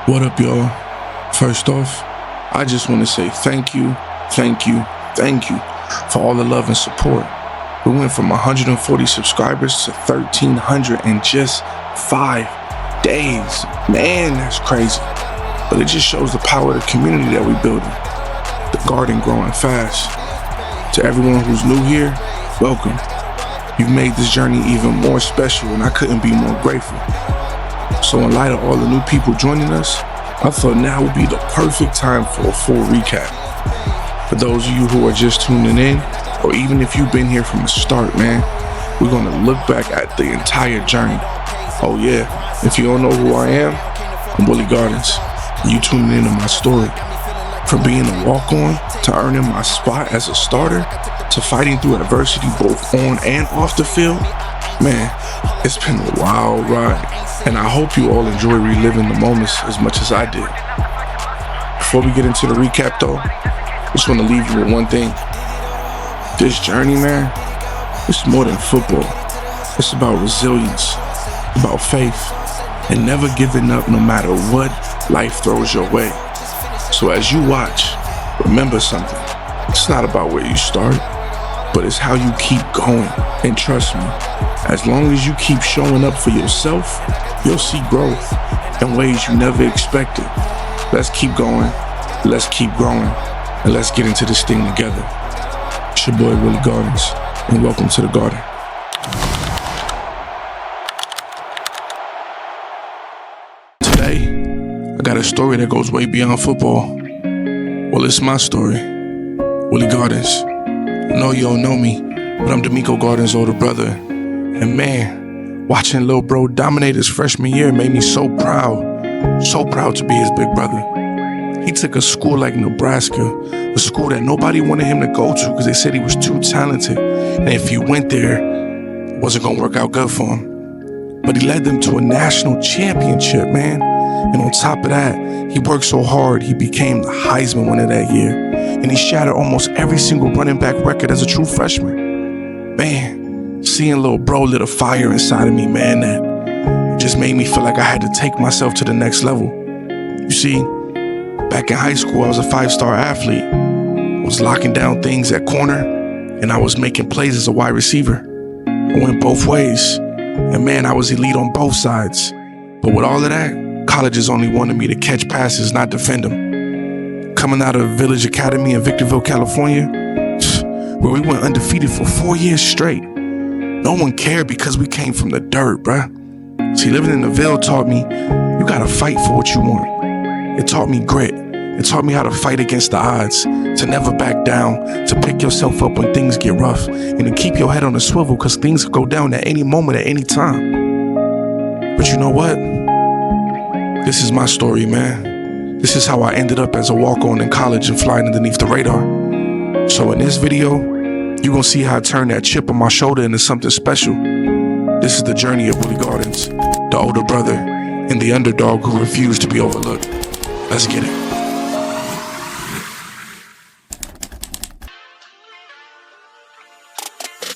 What up, y'all? First off, I just want to say thank you for all the love and support. We went from 140 subscribers to 1,300 in just 5 days. Man, that's crazy. But it just shows the power of the community that we're building. The garden growing fast. To everyone who's new here, welcome. You've made this journey even more special, and I couldn't be more grateful. So in light of all the new people joining us, I thought now would be the perfect time for a full recap. For those of you who are just tuning in, or even if you've been here from the start, man, we're gonna look back at the entire journey. Oh yeah, if you don't know who I am, I'm Willy Gardens. You tuning into my story. From being a walk-on, to earning my spot as a starter, to fighting through adversity both on and off the field, man, it's been a wild ride. And I hope you all enjoy reliving the moments as much as I did. Before we get into the recap though, I just want to leave you with one thing. This journey, man, it's more than football. It's about resilience, about faith, and never giving up no matter what life throws your way. So as you watch, remember something. It's not about where you start, but it's how you keep going. And trust me, as long as you keep showing up for yourself, you'll see growth in ways you never expected. Let's keep going, let's keep growing, and let's get into this thing together. It's your boy Willy Gardens, and welcome to the garden. Today, I got a story that goes way beyond football. Well, it's my story. Willy Gardens. I know you don't know me, but I'm D'Amico Gardens' older brother. And man, watching Lil Bro dominate his freshman year made me so proud to be his big brother. He took a school like Nebraska, a school that nobody wanted him to go to because they said he was too talented. And if he went there, it wasn't gonna work out good for him. But he led them to a national championship, man. And on top of that, he worked so hard, he became the Heisman winner that year. And he shattered almost every single running back record as a true freshman. Man, seeing Lil Bro lit a fire inside of me, man, that it just made me feel like I had to take myself to the next level. You see, back in high school, I was a 5-star athlete. I was locking down things at corner, and I was making plays as a wide receiver. I went both ways, and man, I was elite on both sides. But with all of that, colleges only wanted me to catch passes, not defend them. Coming out of Village Academy in Victorville, California, where we went undefeated for 4 years straight. No one cared because we came from the dirt, bruh. See, living in the Ville taught me you gotta fight for what you want. It taught me grit. It taught me how to fight against the odds, to never back down, to pick yourself up when things get rough, and to keep your head on a swivel because things could go down at any moment, at any time. But you know what? This is my story, man. This is how I ended up as a walk-on in college and flying underneath the radar. So in this video, you're gonna see how I turned that chip on my shoulder into something special. This is the journey of Willy Gardens, the older brother and the underdog who refused to be overlooked. Let's get it.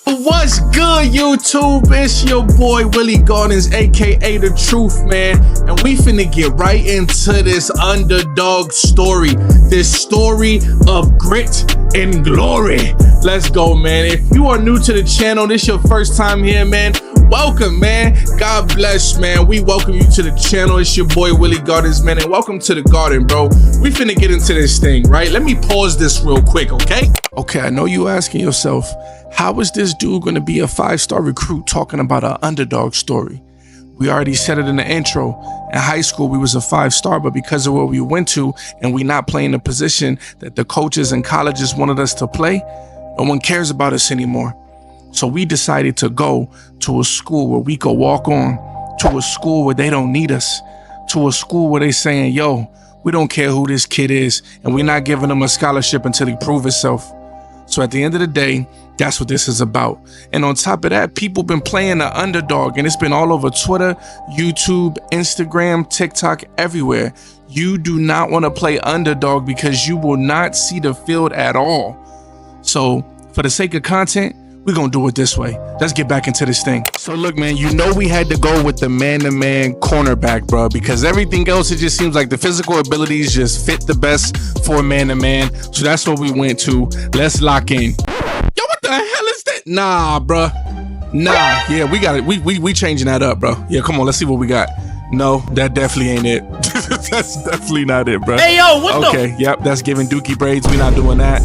What's good, YouTube? It's your boy Willy Gardens, aka The Truth, man. And we finna get right into this underdog story. This story of grit and glory. Let's go, man. If you are new to the channel, this your first time here, man, welcome, man. God bless, man. We welcome you to the channel. It's your boy Willy Gardens, man, and welcome to the garden, bro. We finna get into this thing, right? Let me pause this real quick, okay? Okay, I know you asking yourself, how is this dude gonna be a 5-star recruit talking about an underdog story? We already said it in the intro. In high school, we was a 5-star, but because of where we went to and we not playing the position that the coaches and colleges wanted us to play, no one cares about us anymore. So we decided to go to a school where we could walk on, to a school where they don't need us, to a school where they saying, yo, we don't care who this kid is, and we're not giving him a scholarship until he prove himself. So at the end of the day, that's what this is about. And on top of that, people been playing the underdog, and it's been all over Twitter, YouTube, Instagram, TikTok, everywhere. You do not want to play underdog because you will not see the field at all. So for the sake of content, We're going to do it this way. Let's get back into this thing. So look, man, you know we had to go with the man-to-man cornerback, bro, because everything else, it just seems like the physical abilities just fit the best for man-to-man. So that's what we went to. Let's lock in. Yo, what the hell is that? Nah, bro. Nah, yeah, we got it. We changing that up, bro. Yeah, come on, let's see what we got. No, that definitely ain't it. That's definitely not it, bro. Hey, yo, what Okay, yep, that's giving Dookie braids. We not doing that.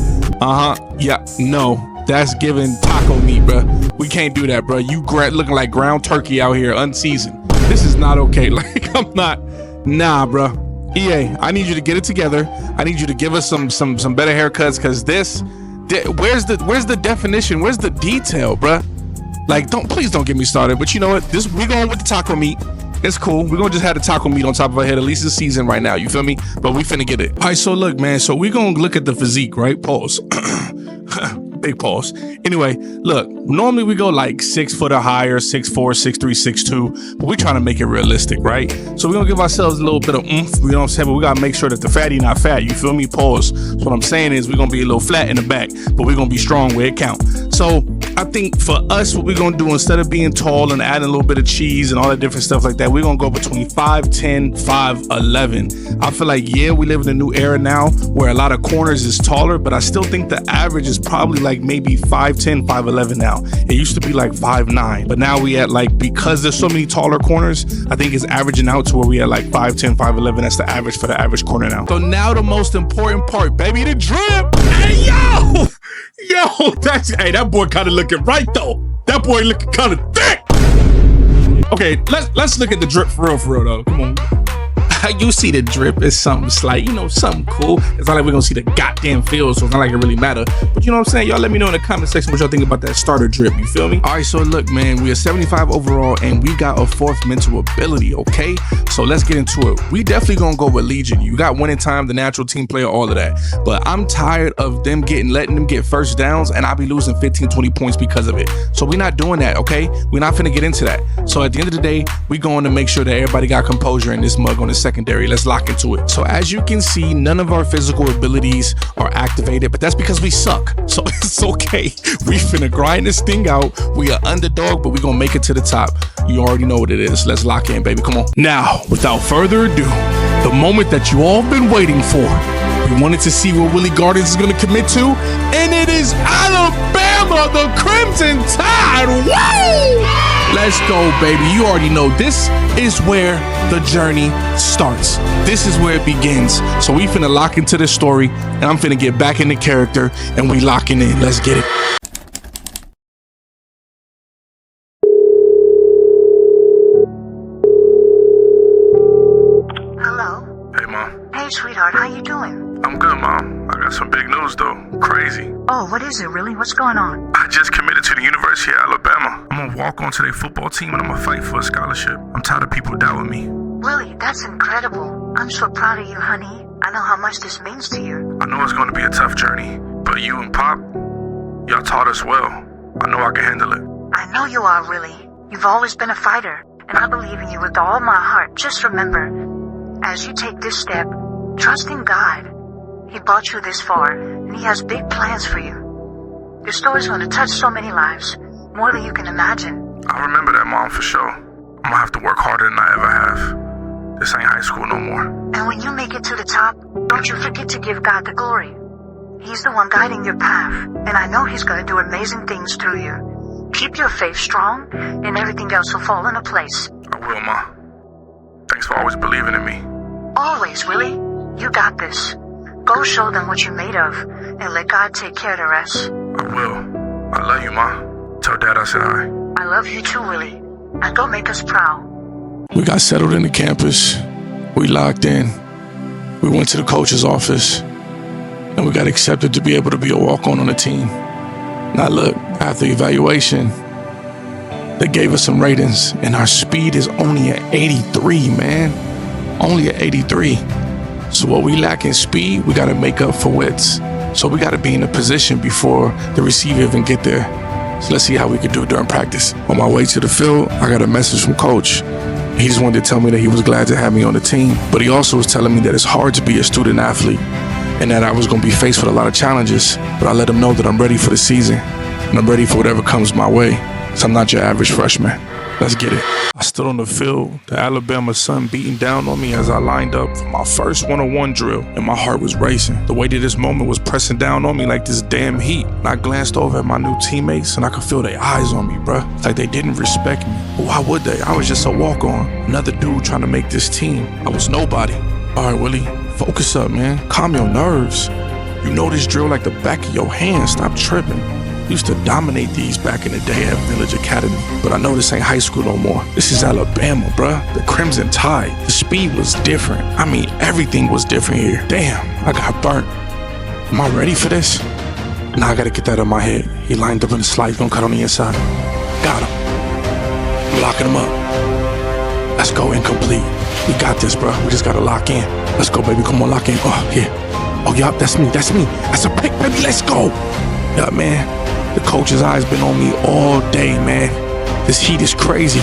Yep, no. That's giving taco meat, bro. We can't do that, bro. You looking like ground turkey out here, unseasoned. This is not okay. Like, I'm not. Nah, bro. EA, I need you to get it together. I need you to give us some better haircuts, because this. Where's the definition? Where's the detail, bro? Like, please don't get me started. But you know what? We're going with the taco meat. It's cool. We're gonna just have the taco meat on top of our head, at least this season right now. You feel me? But we finna get it. All right, so look, man. So we're gonna look at the physique, right? Pause. Big pause. Anyway, look, normally we go like 6 foot or higher, 6'4", 6'3", 6'2", but we're trying to make it realistic, right? So we're gonna give ourselves a little bit of oomph, you know what I'm saying? But we gotta make sure that the fatty not fat, you feel me? Pause. So what I'm saying is we're gonna be a little flat in the back, but we're gonna be strong where it count. So I think for us, what we're gonna do, instead of being tall and adding a little bit of cheese and all that different stuff like that, we're gonna go between 5'10", 5'11". I feel like, yeah, we live in a new era now where a lot of corners is taller, but I still think the average is probably like maybe 5'10", 5'11" now. It used to be like 5'9", but now we at like, because there's so many taller corners, I think it's averaging out to where we at like 5'10", 5'11". That's the average for the average corner now. So now the most important part, baby, the drip. Hey, yo! Yo, that boy kind of looking right though. That boy looking kind of thick. Okay, let's look at the drip for real though. Come on. You see the drip is something slight, you know, something cool. It's not like we're gonna see the goddamn field, so it's not like it really matter. But you know what I'm saying? Y'all let me know in the comment section what y'all think about that starter drip, you feel me? All right, so look, man, we are 75 overall and we got a 4th mental ability, okay? So let's get into it. We definitely gonna go with Legion. You got winning time, the natural team player, all of that. But I'm tired of them letting them get first downs and I'll be losing 15, 20 points because of it. So we're not doing that, okay? We're not finna get into that. So at the end of the day, we going to make sure that everybody got composure in this mug on the secondary. Let's lock into it. So as you can see, none of our physical abilities are activated, but that's because we suck. So it's okay. We finna grind this thing out. We are underdog, but we gonna make it to the top. You already know what it is. Let's lock in, baby. Come on. Now, without further ado, the moment that you all been waiting for. We wanted to see what Willy Gardens is gonna commit to, and it is Alabama, the Crimson Tide. Woo! Let's go, baby. You already know this is where the journey starts. This is where it begins. So we finna lock into this story, and I'm finna get back into character, and we locking in. Let's get it. Hello? Hey, Mom. Hey, sweetheart, how you doing? I'm good, Mom. I got some big news, though. Crazy. Oh, what is it, really? What's going on? I just committed to the University of Alabama. I'm gonna walk onto their football team and I'm gonna fight for a scholarship. I'm tired of people doubting me. Willie, that's incredible. I'm so proud of you, honey. I know how much this means to you. I know it's gonna be a tough journey, but you and Pop, y'all taught us well. I know I can handle it. I know you are, Willie. You've always been a fighter, and I believe in you with all my heart. Just remember, as you take this step, trust in God. He brought you this far, and He has big plans for you. Your story's going to touch so many lives, more than you can imagine. I remember that, Mom, for sure. I'm gonna have to work harder than I ever have. This ain't high school no more. And when you make it to the top, don't you forget to give God the glory. He's the one guiding your path, and I know He's going to do amazing things through you. Keep your faith strong, and everything else will fall into place. I will, Ma. Thanks for always believing in me. Always, Willie. You got this. Go show them what you're made of, and let God take care of the rest. I will. I love you, Ma. Tell Dad I said hi. I love you too, Willie. Now go make us proud. We got settled in the campus. We locked in. We went to the coach's office. And we got accepted to be able to be a walk-on the team. Now look, after evaluation, they gave us some ratings, and our speed is only at 83, man. Only at 83. So what we lack in speed, we gotta make up for widths. So we gotta be in a position before the receiver even get there. So let's see how we can do it during practice. On my way to the field, I got a message from Coach. He just wanted to tell me that he was glad to have me on the team, but he also was telling me that it's hard to be a student athlete and that I was gonna be faced with a lot of challenges, but I let him know that I'm ready for the season. and I'm ready for whatever comes my way, because I'm not your average freshman. Let's get it. I stood on the field, the Alabama sun beating down on me as I lined up for my first one-on-one drill, and my heart was racing. The weight of this moment was pressing down on me like this damn heat. And I glanced over at my new teammates, and I could feel their eyes on me, bruh. It's like they didn't respect me. But why would they? I was just a walk-on. Another dude trying to make this team. I was nobody. All right, Willie, focus up, man. Calm your nerves. You know this drill like the back of your hand. Stop tripping. Used to dominate these back in the day at Village Academy, but I know this ain't high school no more. This is Alabama, bruh. The Crimson Tide. The speed was different. I mean, everything was different here. Damn, I got burnt. Am I ready for this? Nah, I gotta get that in my head. He lined up in the slide, he's gonna cut on the inside. Got him. I'm locking him up. Let's go, incomplete. We got this, bruh. We just gotta lock in. Let's go, baby. Come on, lock in. Oh, here. Oh, yup, that's me. That's me. That's a pick, baby. Let's go. Yup, man. The coach's eyes been on me all day, man. This heat is crazy.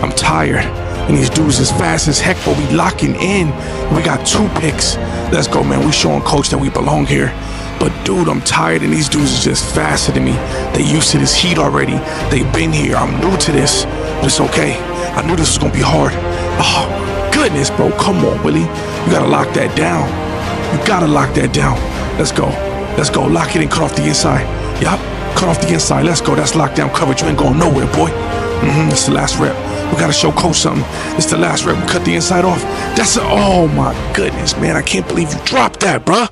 I'm tired. And these dudes is fast as heck, but we locking in. We got 2 picks. Let's go, man. We showing coach that we belong here. But dude, I'm tired and these dudes is just faster than me. They used to this heat already. They been here. I'm new to this. But it's okay. I knew this was gonna be hard. Oh, goodness, bro. Come on, Willie. You gotta lock that down. You gotta lock that down. Let's go. Let's go. Lock it and cut off the inside. Yup. Cut off the inside. Let's go. That's lockdown coverage. You ain't going nowhere, boy. It's the last rep. We gotta show coach something. It's the last rep. We cut the inside off. Oh my goodness, man. I can't believe you dropped that, bruh.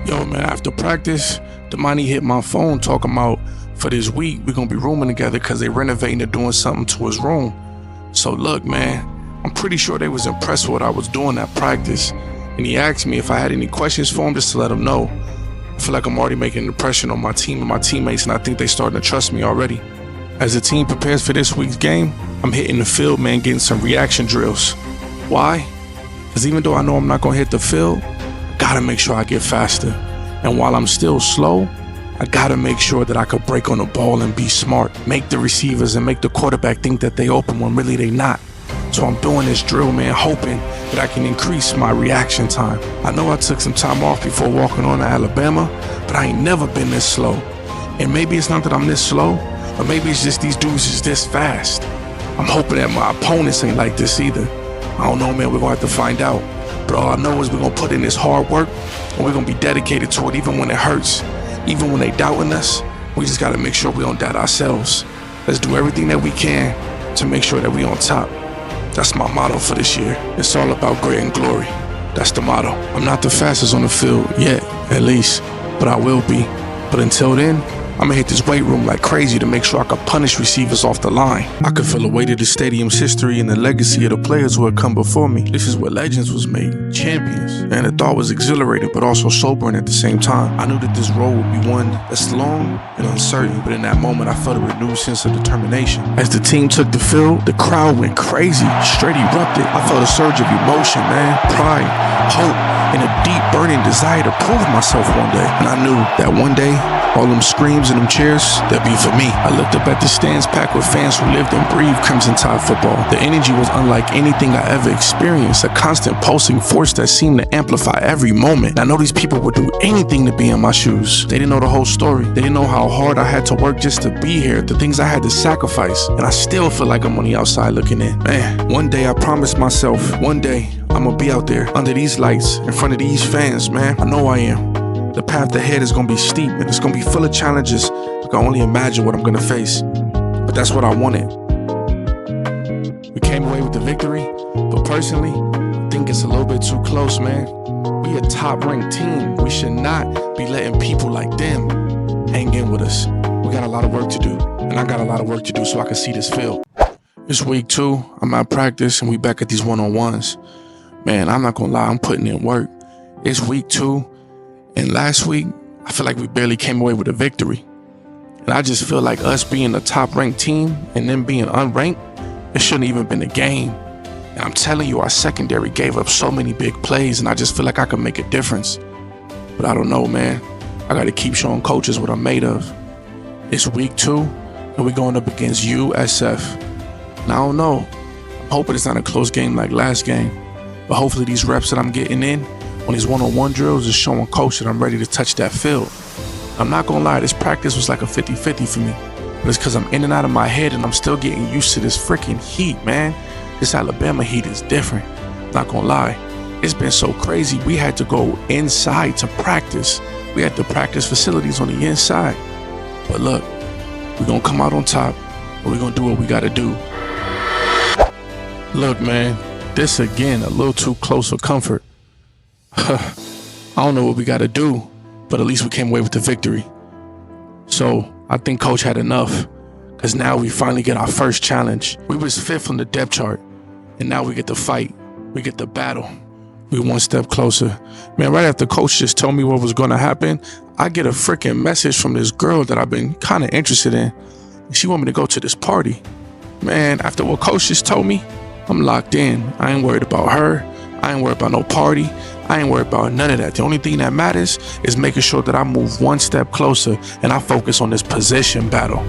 Yo, man, after practice, Damani hit my phone talking about for this week, we're gonna be rooming together because they renovating and doing something to his room. So look, man, I'm pretty sure they was impressed with what I was doing at practice. And he asked me if I had any questions for him just to let him know. I feel like I'm already making an impression on my team and my teammates, and I think they starting to trust me already. As the team prepares for this week's game, I'm hitting the field, man, getting some reaction drills. Why? Because even though I know I'm not going to hit the field, I got to make sure I get faster. And while I'm still slow, I got to make sure that I could break on the ball and be smart. Make the receivers and make the quarterback think that they open when really they not. So I'm doing this drill, man, hoping that I can increase my reaction time. I know I took some time off before walking on to Alabama, but I ain't never been this slow. And maybe it's not that I'm this slow, or maybe it's just these dudes is this fast. I'm hoping that my opponents ain't like this either. I don't know, man, we're gonna have to find out. But all I know is we're gonna put in this hard work, and we're gonna be dedicated to it even when it hurts. Even when they doubting us, we just gotta make sure we don't doubt ourselves. Let's do everything that we can to make sure that we on top. That's my motto for this year. It's all about grit and glory. That's the motto. I'm not the fastest on the field yet, at least, but I will be. But until then, I'm gonna hit this weight room like crazy to make sure I can punish receivers off the line. I could feel the weight of the stadium's history and the legacy of the players who had come before me. This is where legends was made, champions. And the thought was exhilarating, but also sobering at the same time. I knew that this road would be one that's long and uncertain, but in that moment, I felt a renewed sense of determination. As the team took the field, the crowd went crazy, straight erupted. I felt a surge of emotion, man, pride, hope, and a deep burning desire to prove myself one day. And I knew that one day, all them screams and them cheers, they'd be for me. I looked up at the stands packed with fans who lived and breathed Crimson Tide football. The energy was unlike anything I ever experienced, a constant pulsing force that seemed to amplify every moment. I know these people would do anything to be in my shoes. They didn't know the whole story. They didn't know how hard I had to work just to be here, the things I had to sacrifice. And I still feel like I'm on the outside looking in. Man, one day I promised myself, one day I'm gonna be out there under these lights, in front of these fans, man. I know I am. The path ahead is gonna be steep and it's gonna be full of challenges. I can only imagine what I'm gonna face. But that's what I wanted. We came away with the victory, but personally, I think it's a little bit too close, man. We a top-ranked team. We should not be letting people like them hang in with us. We got a lot of work to do, and I got a lot of work to do so I can see this field. It's week 2, I'm at practice, and we back at these one-on-ones. Man, I'm not gonna lie, I'm putting in work. It's week 2. And last week, I feel like we barely came away with a victory. And I just feel like us being a top-ranked team and them being unranked, it shouldn't even been a game. And I'm telling you, our secondary gave up so many big plays, and I just feel like I could make a difference. But I don't know, man. I got to keep showing coaches what I'm made of. It's week 2, and we're going up against USF. And I don't know. I'm hoping it's not a close game like last game. But hopefully these reps that I'm getting in on these one-on-one drills is showing coach that I'm ready to touch that field. I'm not gonna lie, this practice was like a 50-50 for me. But it's because I'm in and out of my head and I'm still getting used to this freaking heat, man. This Alabama heat is different. Not gonna lie. It's been so crazy. We had to go inside to practice. We had the practice facilities on the inside. But look, we're gonna come out on top and we're gonna do what we gotta do. Look, man, this again, a little too close for comfort. I don't know what we gotta do, but at least we came away with the victory. So I think coach had enough, because now we finally get our first challenge. We was 5th on the depth chart, and now we get to fight. We get the battle. We one step closer. Man, right after coach just told me what was gonna happen, I get a freaking message from this girl that I've been kind of interested in. She want me to go to this party. Man, after what coach just told me, I'm locked in. I ain't worried about her. I ain't worried about no party. I ain't worried about none of that. The only thing that matters is making sure that I move one step closer and I focus on this position battle.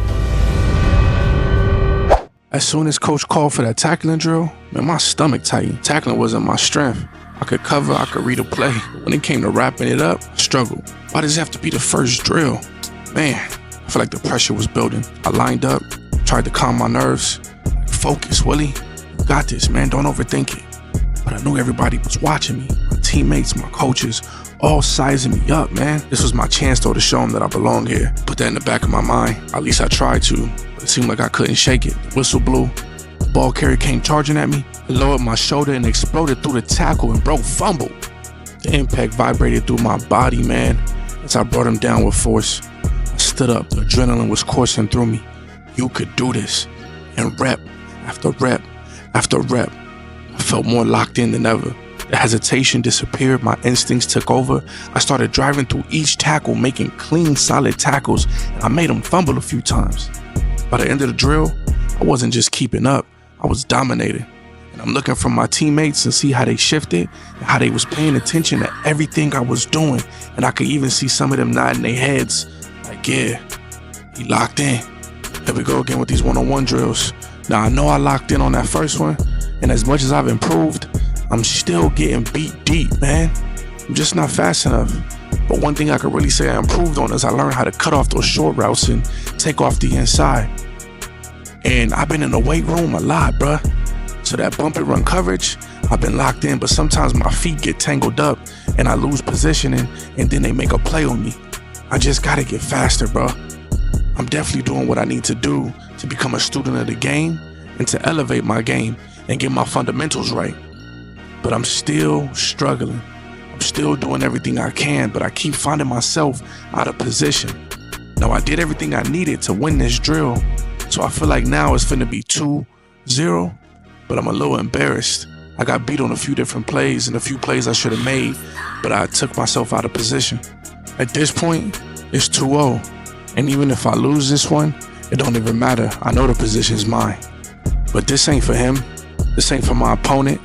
As soon as coach called for that tackling drill, man, my stomach tightened. Tackling wasn't my strength. I could cover, I could read a play. When it came to wrapping it up, I struggled. Why does it have to be the first drill? Man, I feel like the pressure was building. I lined up, tried to calm my nerves. Focus, Willy. You got this, man. Don't overthink it. But I knew everybody was watching me. My teammates, my coaches, all sizing me up, man. This was my chance, though, to show them that I belong here. Put that in the back of my mind. At least I tried to. But it seemed like I couldn't shake it. The whistle blew. The ball carrier came charging at me. It lowered my shoulder and exploded through the tackle and broke fumble. The impact vibrated through my body, man, as I brought him down with force. I stood up. The adrenaline was coursing through me. You could do this. And rep after rep after rep, I felt more locked in than ever. The hesitation disappeared. My instincts took over. I started driving through each tackle, making clean, solid tackles, and I made them fumble a few times. By the end of the drill, I wasn't just keeping up. I was dominating. And I'm looking for my teammates and see how they shifted and how they was paying attention to everything I was doing. And I could even see some of them nodding their heads like, yeah, he locked in. Here we go again with these one-on-one drills. Now, I know I locked in on that first one, and as much as I've improved, I'm still getting beat deep, man. I'm just not fast enough. But one thing I could really say I improved on is I learned how to cut off those short routes and take off the inside. And I've been in the weight room a lot, bruh. So that bump and run coverage, I've been locked in, but sometimes my feet get tangled up and I lose positioning, and then they make a play on me. I just gotta get faster, bro. I'm definitely doing what I need to do to become a student of the game and to elevate my game and get my fundamentals right. But I'm still struggling. I'm still doing everything I can, but I keep finding myself out of position. Now, I did everything I needed to win this drill, so I feel like now it's finna be 2-0, but I'm a little embarrassed. I got beat on a few different plays and a few plays I should have made, but I took myself out of position. At this point, it's 2-0. And even if I lose this one, it don't even matter. I know the position's mine. But this ain't for him. This ain't for my opponent.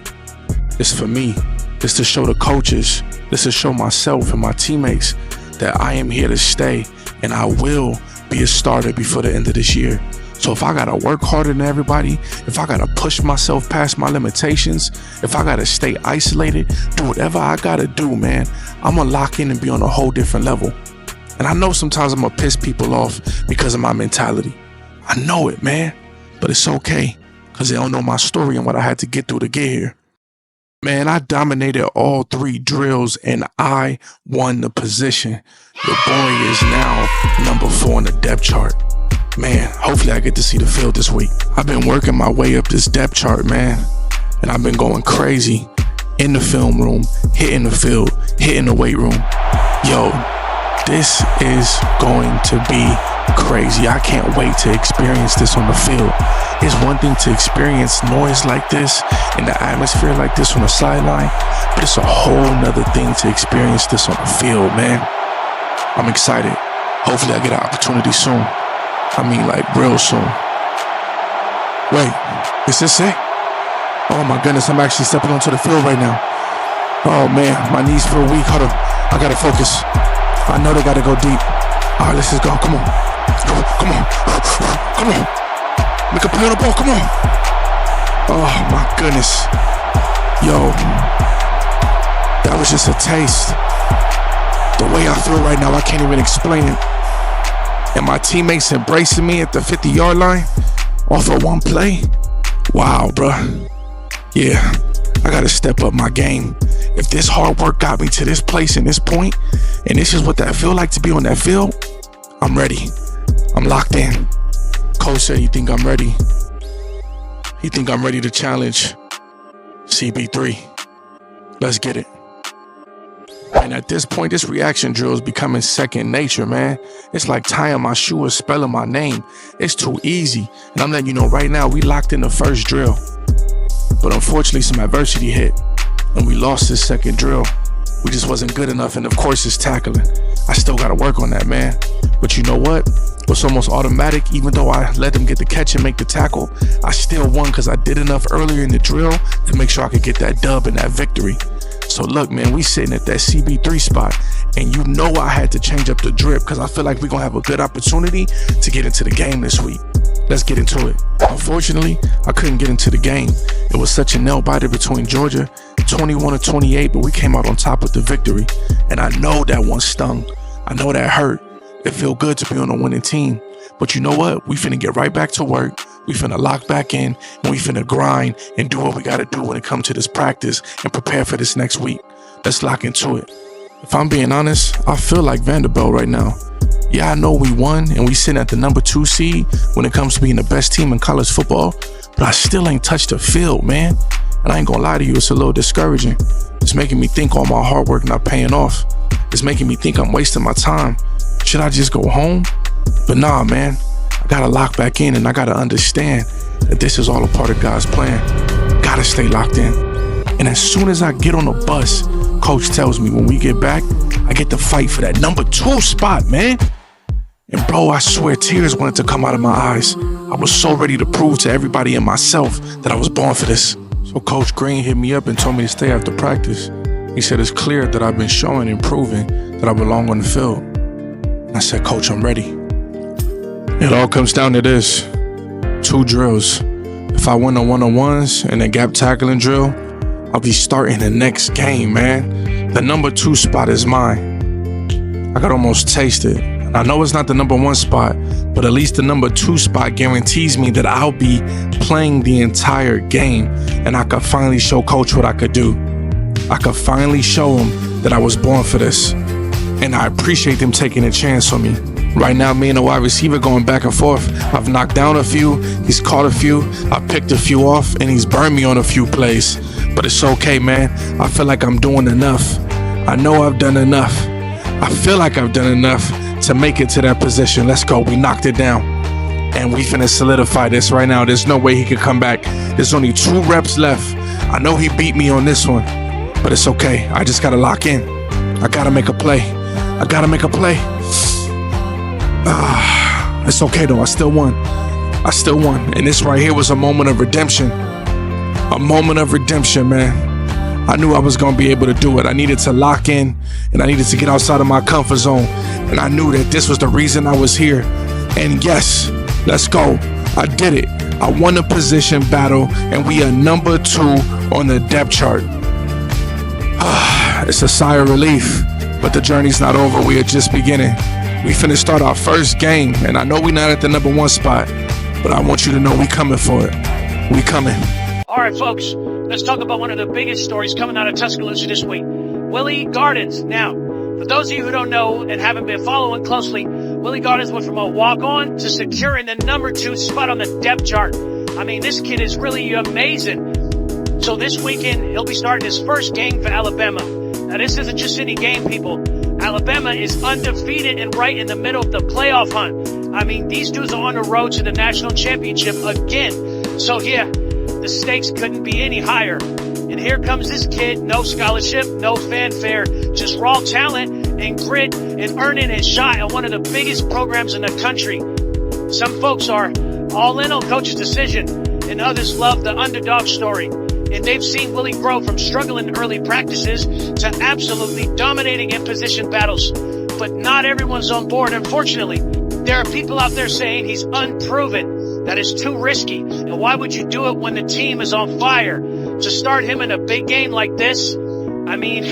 It's for me. It's to show the coaches. This to show myself and my teammates that I am here to stay and I will be a starter before the end of this year. So if I gotta work harder than everybody, if I gotta push myself past my limitations, if I gotta stay isolated, do whatever I gotta do, man, I'm gonna lock in and be on a whole different level. And I know sometimes I'm gonna piss people off because of my mentality. I know it, man, but it's okay, because they don't know my story and what I had to get through to get here. Man, I dominated all 3 drills and I won the position. Your boy is now number 4 on the depth chart. Man, hopefully I get to see the field this week. I've been working my way up this depth chart, man, and I've been going crazy in the film room, hitting the field, hitting the weight room. Yo, this is going to be crazy. I can't wait to experience this on the field. It's one thing to experience noise like this and the atmosphere like this on the sideline, but it's a whole nother thing to experience this on the field, man. I'm excited. Hopefully I get an opportunity soon. I mean, like, real soon. Wait, is this it? Oh my goodness, I'm actually stepping onto the field right now. Oh man, my knees feel weak. Hold on, I gotta focus. I know they gotta go deep. All right, let's just go. Come on. Come on. Come on. Make a play on the ball. Come on. Oh, my goodness. Yo. That was just a taste. The way I feel right now, I can't even explain it. And my teammates embracing me at the 50-yard line off of one play. Wow, bruh. Yeah, I gotta step up my game. If this hard work got me to this place and this point, and this is what that feel like to be on that field, I'm ready. I'm locked in. Coach said he think I'm ready. He think I'm ready to challenge CB3. Let's get it. And at this point, this reaction drill is becoming second nature, man. It's like tying my shoe or spelling my name. It's too easy. And I'm letting you know right now, we locked in the first drill. But unfortunately, some adversity hit, and we lost this second drill. We just wasn't good enough, and of course, it's tackling. I still gotta work on that, man. But you know what? It's almost automatic. Even though I let them get the catch and make the tackle, I still won because I did enough earlier in the drill to make sure I could get that dub and that victory. So look, man, we sitting at that CB3 spot, and you know I had to change up the drip because I feel like we're going to have a good opportunity to get into the game this week. Let's get into it. Unfortunately, I couldn't get into the game. It was such a nail-biter between Georgia, 21-28, but we came out on top with the victory. And I know that one stung. I know that hurt. It feel good to be on a winning team. But you know what? We finna get right back to work. We finna lock back in, and we finna grind and do what we gotta do when it comes to this practice and prepare for this next week. Let's lock into it. If I'm being honest, I feel like Vanderbilt right now. Yeah, I know we won, and we sitting at the number 2 seed when it comes to being the best team in college football, but I still ain't touched the field, man. And I ain't gonna lie to you, it's a little discouraging. It's making me think all my hard work not paying off. It's making me think I'm wasting my time. Should I just go home? But nah, man. I gotta lock back in, and I gotta understand that this is all a part of God's plan. Gotta stay locked in. And as soon as I get on the bus, Coach tells me when we get back, I get to fight for that number 2 spot, man. And bro, I swear tears wanted to come out of my eyes. I was so ready to prove to everybody and myself that I was born for this. So Coach Green hit me up and told me to stay after practice. He said it's clear that I've been showing and proving that I belong on the field. And I said, Coach, I'm ready. It all comes down to this. 2 drills. If I win the one-on-ones and the gap tackling drill, I'll be starting the next game, man. The number 2 spot is mine. I could almost taste it. I know it's not the number 1 spot, but at least the number 2 spot guarantees me that I'll be playing the entire game, and I could finally show Coach what I could do. I could finally show him that I was born for this, and I appreciate them taking a chance on me. Right now, me and the wide receiver going back and forth. I've knocked down a few, he's caught a few, I picked a few off, and he's burned me on a few plays. But it's okay, man. I feel like I'm doing enough. I know I've done enough. I feel like I've done enough to make it to that position. Let's go. We knocked it down. And we finna solidify this right now. There's no way he could come back. There's only 2 reps left. I know he beat me on this one, but it's okay. I just gotta lock in. I gotta make a play. I gotta make a play. It's okay though. I still won. I still won. And this right here was a moment of redemption. A moment of redemption, man. I knew I was going to be able to do it. I needed to lock in, and I needed to get outside of my comfort zone. And I knew that this was the reason I was here. And yes, let's go. I did it. I won the position battle, and we are number 2 on the depth chart. It's a sigh of relief, but the journey's not over. We are just beginning. We finna start our first game, and I know we're not at the number 1 spot, but I want you to know we coming for it. We coming. All right, folks, let's talk about one of the biggest stories coming out of Tuscaloosa this week. Willy Gardens. Now, for those of you who don't know and haven't been following closely, Willy Gardens went from a walk-on to securing the number 2 spot on the depth chart. I mean, this kid is really amazing. So this weekend, he'll be starting his first game for Alabama. Now, this isn't just any game, people. Alabama is undefeated and right in the middle of the playoff hunt. I mean, these dudes are on the road to the national championship again. So, yeah, the stakes couldn't be any higher. And here comes this kid, no scholarship, no fanfare, just raw talent and grit and earning his shot at one of the biggest programs in the country. Some folks are all in on Coach's decision, and others love the underdog story. And they've seen Willy grow from struggling early practices to absolutely dominating in position battles. But not everyone's on board, unfortunately. There are people out there saying he's unproven, that is too risky. And why would you do it when the team is on fire? To start him in a big game like this? I mean,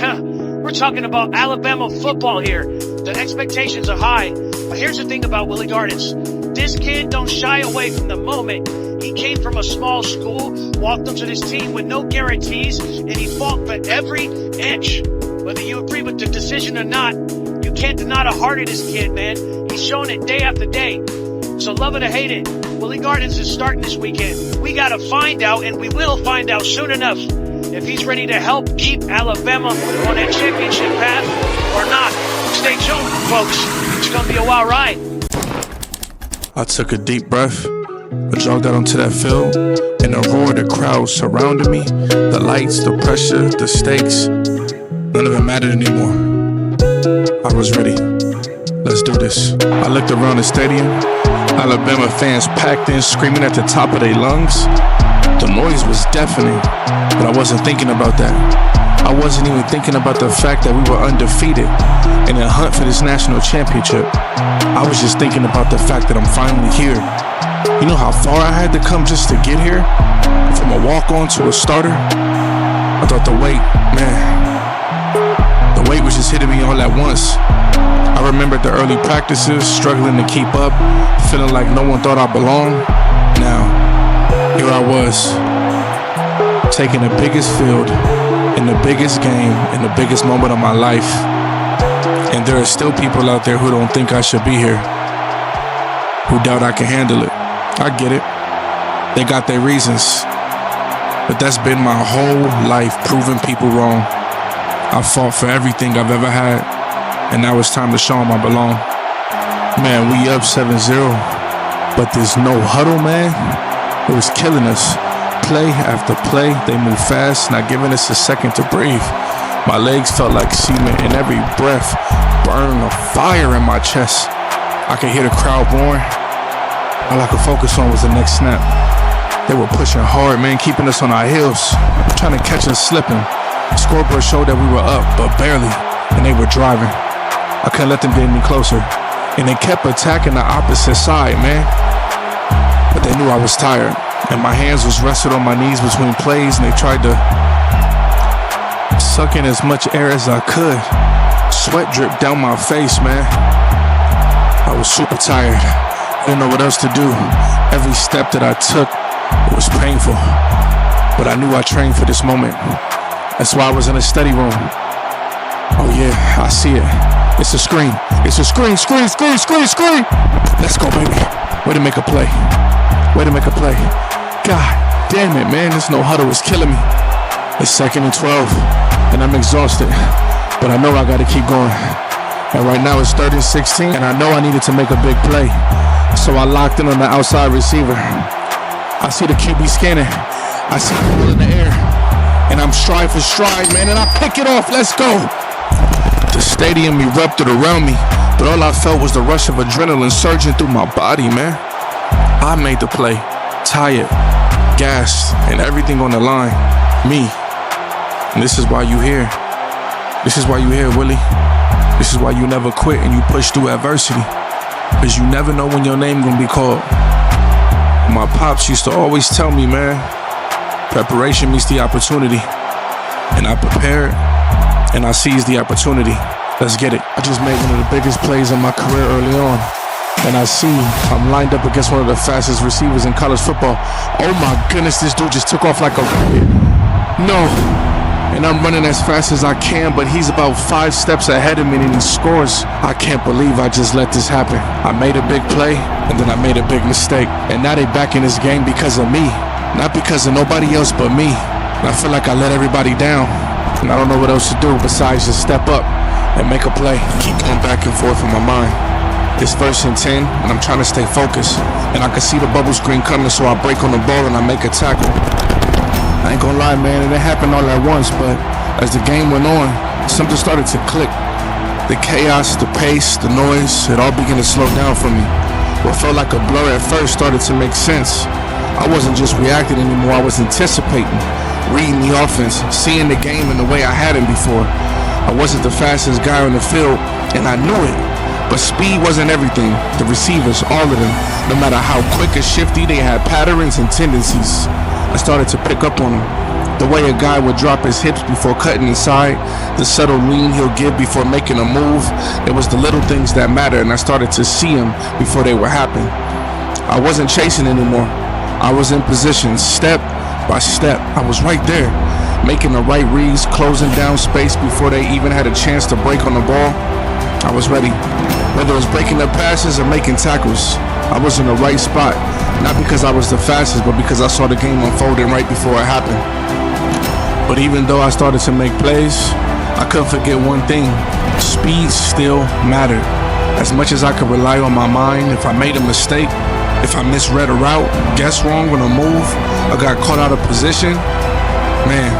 We're talking about Alabama football here. The expectations are high. But here's the thing about Willy Gardens. This kid don't shy away from the moment. He came from a small school, walked up to this team with no guarantees, and he fought for every inch. Whether you agree with the decision or not, you can't deny the heart of this kid, man. He's showing it day after day. So love it or hate it, Willy Gardens is starting this weekend. We got to find out, and we will find out soon enough, if he's ready to help keep Alabama on that championship path or not. Stay tuned, folks. It's going to be a wild ride. I took a deep breath. I jogged out onto that field. In a roar, the crowd surrounded me. The lights, the pressure, the stakes. None of it mattered anymore. I was ready. Let's do this. I looked around the stadium. Alabama fans packed in, screaming at the top of their lungs. The noise was deafening, but I wasn't thinking about that. I wasn't even thinking about the fact that we were undefeated in a hunt for this national championship. I was just thinking about the fact that I'm finally here. You know how far I had to come just to get here? From a walk-on to a starter? I thought the weight was just hitting me all at once. I remembered the early practices, struggling to keep up, feeling like no one thought I belonged. Now, here I was, taking the biggest field, in the biggest game, in the biggest moment of my life. And there are still people out there who don't think I should be here, who doubt I can handle it. I get it. They got their reasons. But that's been my whole life, proving people wrong. I fought for everything I've ever had, and now it's time to show them I belong. Man, we up 7-0, but there's no huddle, man. It was killing us. Play after play, they move fast, not giving us a second to breathe. My legs felt like cement, and every breath burned a fire in my chest. I could hear the crowd roaring. All I could focus on was the next snap. They were pushing hard, man, keeping us on our heels, trying to catch us slipping. The scoreboard showed that we were up, but barely, and they were driving. I couldn't let them get any closer, and they kept attacking the opposite side, man. But they knew I was tired, and my hands was rested on my knees between plays, and they tried to suck in as much air as I could. Sweat dripped down my face, man. I was super tired. I didn't know what else to do. Every step that I took, it was painful. But I knew I trained for this moment. That's why I was in a study room. Oh yeah, I see it. It's a screen. It's a screen. Let's go, baby. Way to make a play. God damn it, man. This no huddle is killing me. It's 2nd and 12, and I'm exhausted. But I know I gotta keep going. And right now it's 3rd and 16, and I know I needed to make a big play. So I locked in on the outside receiver. I see the QB scanning. I see the ball in the air. And I'm stride for stride, man, and I pick it off. Let's go. The stadium erupted around me, but all I felt was the rush of adrenaline surging through my body, man. I made the play, tired, gassed, and everything on the line. Me. And this is why you here. This is why you here, Willie. This is why you never quit and you push through adversity. Because you never know when your name gonna be called. My pops used to always tell me, man, preparation meets the opportunity. And I prepared, and I seized the opportunity. Let's get it. I just made one of the biggest plays in my career early on. And I see I'm lined up against one of the fastest receivers in college football. Oh my goodness, this dude just took off like a rocket. No. And I'm running as fast as I can, but he's about 5 steps ahead of me and he scores. I can't believe I just let this happen. I made a big play, and then I made a big mistake. And now they back in this game because of me. Not because of nobody else but me. And I feel like I let everybody down. And I don't know what else to do besides just step up and make a play. Keep going back and forth in my mind. It's 1st and 10, and I'm trying to stay focused. And I can see the bubble screen coming, so I break on the ball and I make a tackle. I ain't gonna lie, man, it didn't happen all at once, but as the game went on, something started to click. The chaos, the pace, the noise, it all began to slow down for me. What felt like a blur at first started to make sense. I wasn't just reacting anymore, I was anticipating, reading the offense, seeing the game in the way I hadn't before. I wasn't the fastest guy on the field, and I knew it. But speed wasn't everything. The receivers, all of them, no matter how quick or shifty, they had patterns and tendencies. I started to pick up on them. The way a guy would drop his hips before cutting inside, the subtle lean he'll give before making a move. It was the little things that matter, and I started to see them before they would happen. I wasn't chasing anymore. I was in position, step by step. I was right there, making the right reads, closing down space before they even had a chance to break on the ball. I was ready. Whether it was breaking up passes or making tackles, I was in the right spot. Not because I was the fastest, but because I saw the game unfolding right before it happened. But even though I started to make plays, I couldn't forget one thing. Speed still mattered. As much as I could rely on my mind, if I made a mistake, if I misread a route, guessed wrong on a move, or got caught out of position, man,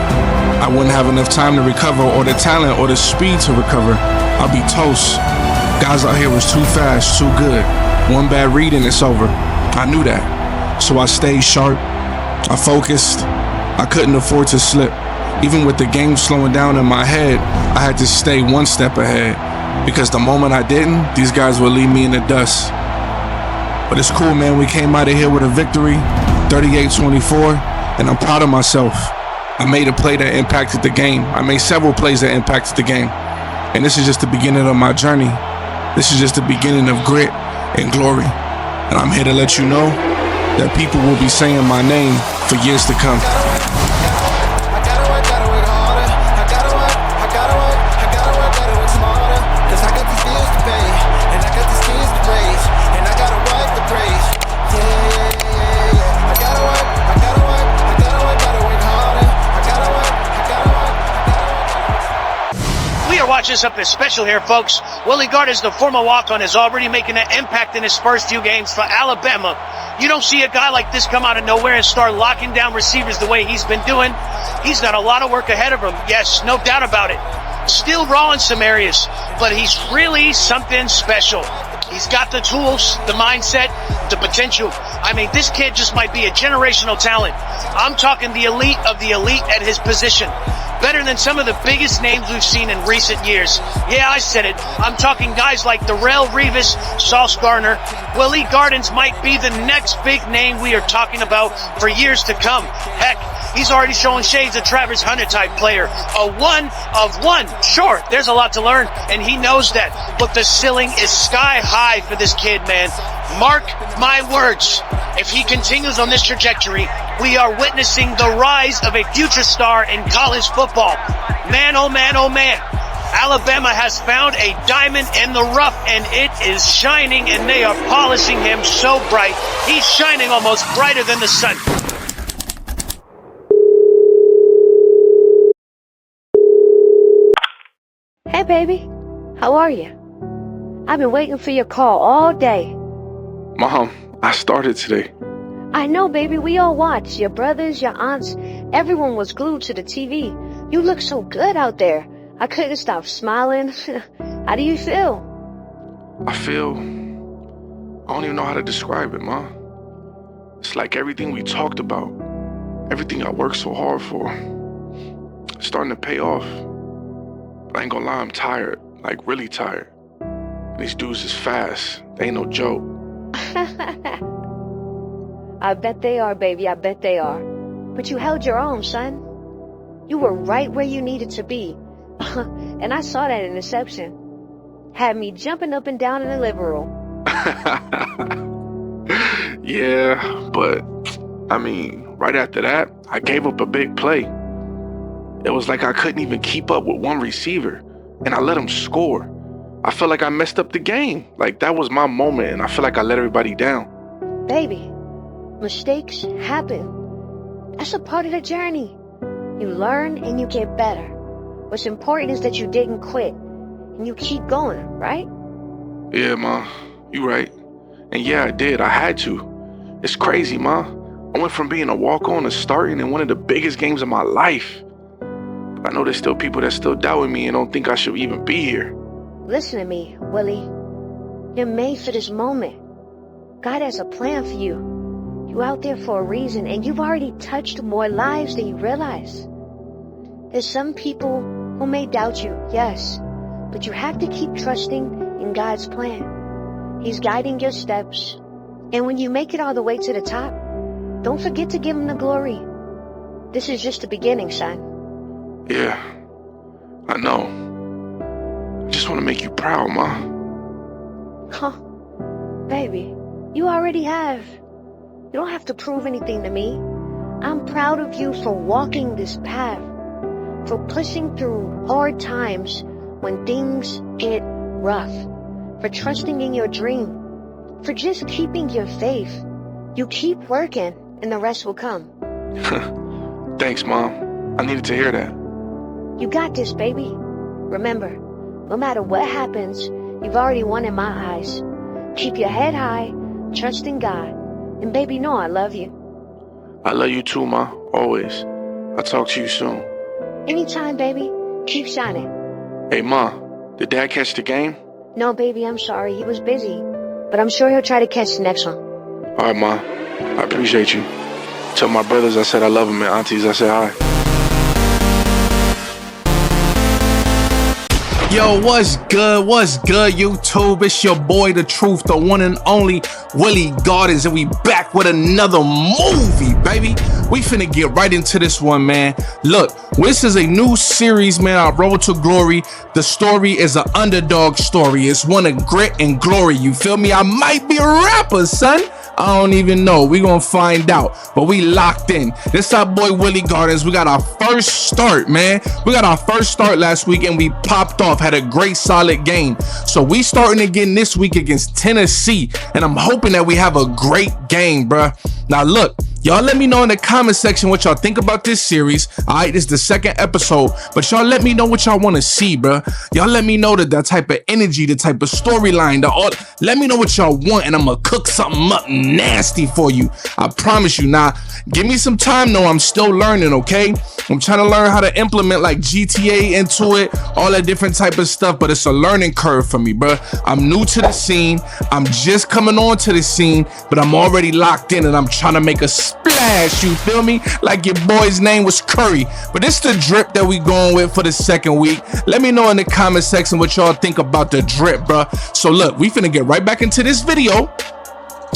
I wouldn't have enough time to recover, or the talent or the speed to recover. I'll be toast. Guys out here was too fast, too good. One bad read and it's over. I knew that. So I stayed sharp. I focused. I couldn't afford to slip. Even with the game slowing down in my head, I had to stay one step ahead. Because the moment I didn't, these guys would leave me in the dust. But it's cool, man. We came out of here with a victory, 38-24, and I'm proud of myself. I made a play that impacted the game. I made several plays that impacted the game. And this is just the beginning of my journey. This is just the beginning of grit and glory. And I'm here to let you know that people will be saying my name for years to come. Watch something special here, folks. Willy Gardens, the former walk-on, is already making an impact in his first few games for Alabama. You don't see a guy like this come out of nowhere and start locking down receivers the way he's been doing. He's got a lot of work ahead of him. Yes, no doubt about it. Still raw in some areas, but he's really something special. He's got the tools, the mindset, the potential. I mean, this kid just might be a generational talent. I'm talking the elite of the elite at his position. Better than some of the biggest names we've seen in recent years. Yeah, I said it. I'm talking guys like Darrelle Revis, Sauce Gardner. Willy Gardens might be the next big name we are talking about for years to come. Heck, he's already showing shades of Travis Hunter type player. A one of one. Sure, there's a lot to learn, and he knows that. But the ceiling is sky high for this kid, man. Mark my words. If he continues on this trajectory, we are witnessing the rise of a future star in college football. Man, oh man, oh man. Alabama has found a diamond in the rough, and it is shining, and they are polishing him so bright. He's shining almost brighter than the sun. Hey, baby. How are you? I've been waiting for your call all day. Mom, I started today. I know, baby. We all watched. Your brothers, your aunts, everyone was glued to the TV. You look so good out there. I couldn't stop smiling. How do you feel? I don't even know how to describe it, Ma. It's like everything we talked about, everything I worked so hard for, it's starting to pay off. But I ain't gonna lie, I'm tired, like really tired. And these dudes is fast. They ain't no joke. I bet they are, baby. I bet they are. But you held your own, son. You were right where you needed to be. And I saw that interception. Had me jumping up and down in the living room. Yeah, but I mean, right after that, I gave up a big play. It was like I couldn't even keep up with one receiver, and I let him score. I felt like I messed up the game. Like that was my moment, and I feel like I let everybody down. Baby, mistakes happen. That's a part of the journey. You learn and you get better. What's important is that you didn't quit and you keep going, right? Yeah, Ma, you right. And yeah, I did. I had to. It's crazy, Ma. I went from being a walk-on to starting in one of the biggest games of my life. But I know there's still people that still doubt in me and don't think I should even be here. Listen to me, Willy. You're made for this moment. God has a plan for you. You're out there for a reason, and you've already touched more lives than you realize. There's some people who may doubt you, yes, but you have to keep trusting in God's plan. He's guiding your steps, and when you make it all the way to the top, don't forget to give Him the glory. This is just the beginning, son. Yeah, I know. I just want to make you proud, Ma. Huh? Baby, you already have. You don't have to prove anything to me. I'm proud of you for walking this path, for pushing through hard times when things get rough, for trusting in your dream, for just keeping your faith. You keep working and the rest will come. Thanks, Mom. I needed to hear that. You got this, baby. Remember, no matter what happens, you've already won in my eyes. Keep your head high, trust in God, and baby, know I love you. I love you too, Ma. Always. I'll talk to you soon. Anytime, baby. Keep shining. Hey, Ma. Did Dad catch the game? No, baby, I'm sorry. He was busy. But I'm sure he'll try to catch the next one. All right, Ma. I appreciate you. Tell my brothers I said I love them, and aunties I said hi. Yo, what's good, YouTube? It's your boy, The Truth, the one and only Willy Gardens, and we back with another movie, baby. We finna get right into this one, man. Look, this is a new series, man, Our Road to Glory. The story is an underdog story. It's one of grit and glory, you feel me? I might be a rapper, son. I don't even know. We gonna find out. But we locked in. This our boy Willy Gardens. We got our first start, man. We got our first start last week and we popped off. Had a great solid game. So we starting again this week against Tennessee. And I'm hoping that we have a great game, bruh. Now look, y'all let me know in the comment section what y'all think about this series. Alright, this is the second episode. But y'all let me know what y'all want to see, bruh. Y'all let me know that type of energy, the type of storyline, let me know what y'all want and I'm gonna cook something up nasty for you. I promise you. Now, give me some time though. I'm still learning, okay? I'm trying to learn how to implement like GTA into it, all that different type of stuff, but it's a learning curve for me, bruh. I'm new to the scene. I'm just coming on to the scene, but I'm already locked in and I'm trying to make a splash, you feel me? Like your boy's name was Curry. But it's the drip that we going with for the second week. Let me know in the comment section what y'all think about the drip, bruh. So look, we finna get right back into this video.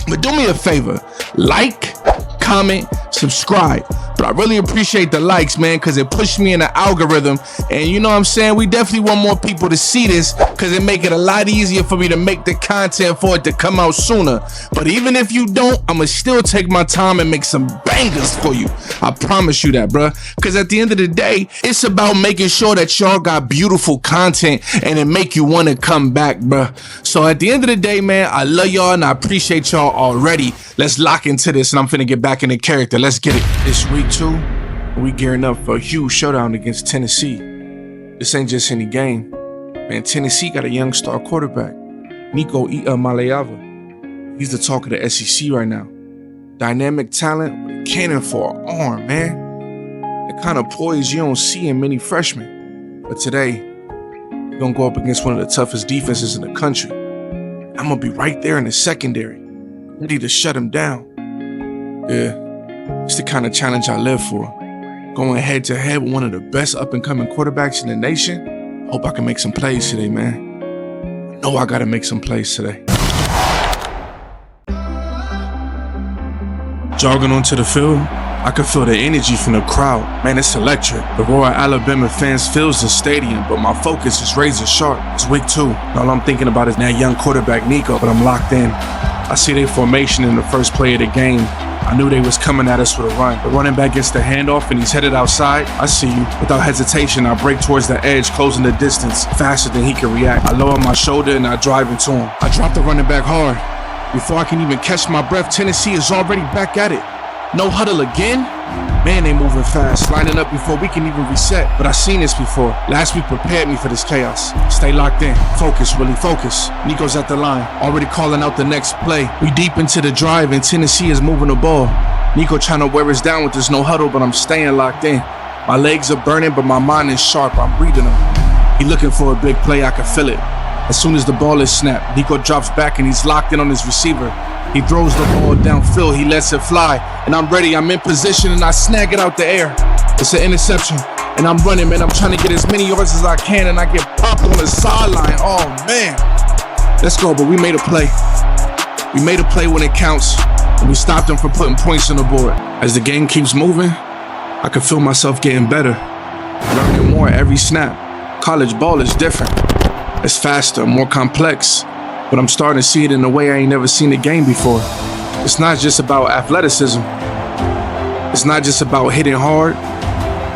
But do me a favor, like, comment, subscribe. But I really appreciate the likes, man, because it pushed me in the algorithm. And you know what I'm saying? We definitely want more people to see this because it make it a lot easier for me to make the content for it to come out sooner. But even if you don't, I'ma still take my time and make some bangers for you. I promise you that, bruh. Because at the end of the day, it's about making sure that y'all got beautiful content and it make you want to come back, bruh. So at the end of the day, man, I love y'all and I appreciate y'all already. Let's lock into this and I'm finna get back into character. Let's get it. It's week 2. We gearing up for a huge showdown against Tennessee. This ain't just any game. Man, Tennessee got a young star quarterback, Nico Maleava. He's the talk of the SEC right now. Dynamic talent with a cannon for an arm, man. The kind of poise you don't see in many freshmen. But today, we're gonna go up against one of the toughest defenses in the country. I'm gonna be right there in the secondary, ready to shut him down. Yeah, it's the kind of challenge I live for. Going head to head with one of the best up-and-coming quarterbacks in the nation. Hope I can make some plays today, man. I know I gotta make some plays today. Jogging onto the field, I could feel the energy from the crowd. Man, it's electric. The roar of Alabama fans fills the stadium, but my focus is razor sharp. It's week 2. All I'm thinking about is that young quarterback Nico, but I'm locked in. I see their formation in the first play of the game. I knew they was coming at us with a run. The running back gets the handoff and he's headed outside. I see you. Without hesitation, I break towards the edge, closing the distance faster than he can react. I lower my shoulder and I drive into him. I drop the running back hard. Before I can even catch my breath, Tennessee is already back at it. No huddle again? Man, they moving fast, lining up before we can even reset. But I seen this before. Last week prepared me for this chaos. Stay locked in. Focus, Willie, focus. Nico's at the line, already calling out the next play. We deep into the drive and Tennessee is moving the ball. Nico trying to wear us down with this no huddle, but I'm staying locked in. My legs are burning, but my mind is sharp. I'm reading him. He looking for a big play, I can feel it. As soon as the ball is snapped, Nico drops back and he's locked in on his receiver. He throws the ball downfield, he lets it fly. And I'm ready, I'm in position and I snag it out the air. It's an interception and I'm running, man. I'm trying to get as many yards as I can and I get popped on the sideline. Oh, man. Let's go, but we made a play. We made a play when it counts and we stopped them from putting points on the board. As the game keeps moving, I could feel myself getting better, learning more every snap. College ball is different. It's faster, more complex, but I'm starting to see it in a way I ain't never seen the game before. It's not just about athleticism. It's not just about hitting hard.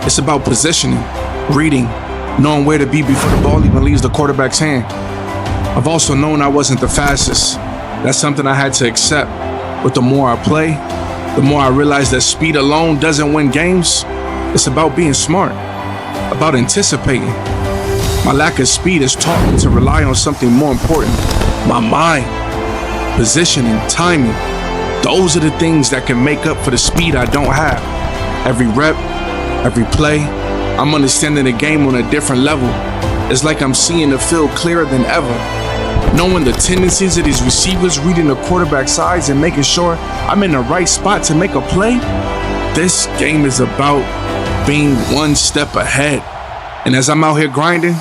It's about positioning, reading, knowing where to be before the ball even leaves the quarterback's hand. I've also known I wasn't the fastest. That's something I had to accept. But the more I play, the more I realize that speed alone doesn't win games. It's about being smart, about anticipating. My lack of speed has taught me to rely on something more important, my mind, positioning, timing. Those are the things that can make up for the speed I don't have. Every rep, every play, I'm understanding the game on a different level. It's like I'm seeing the field clearer than ever. Knowing the tendencies of these receivers, reading the quarterback's eyes and making sure I'm in the right spot to make a play. This game is about being one step ahead. And as I'm out here grinding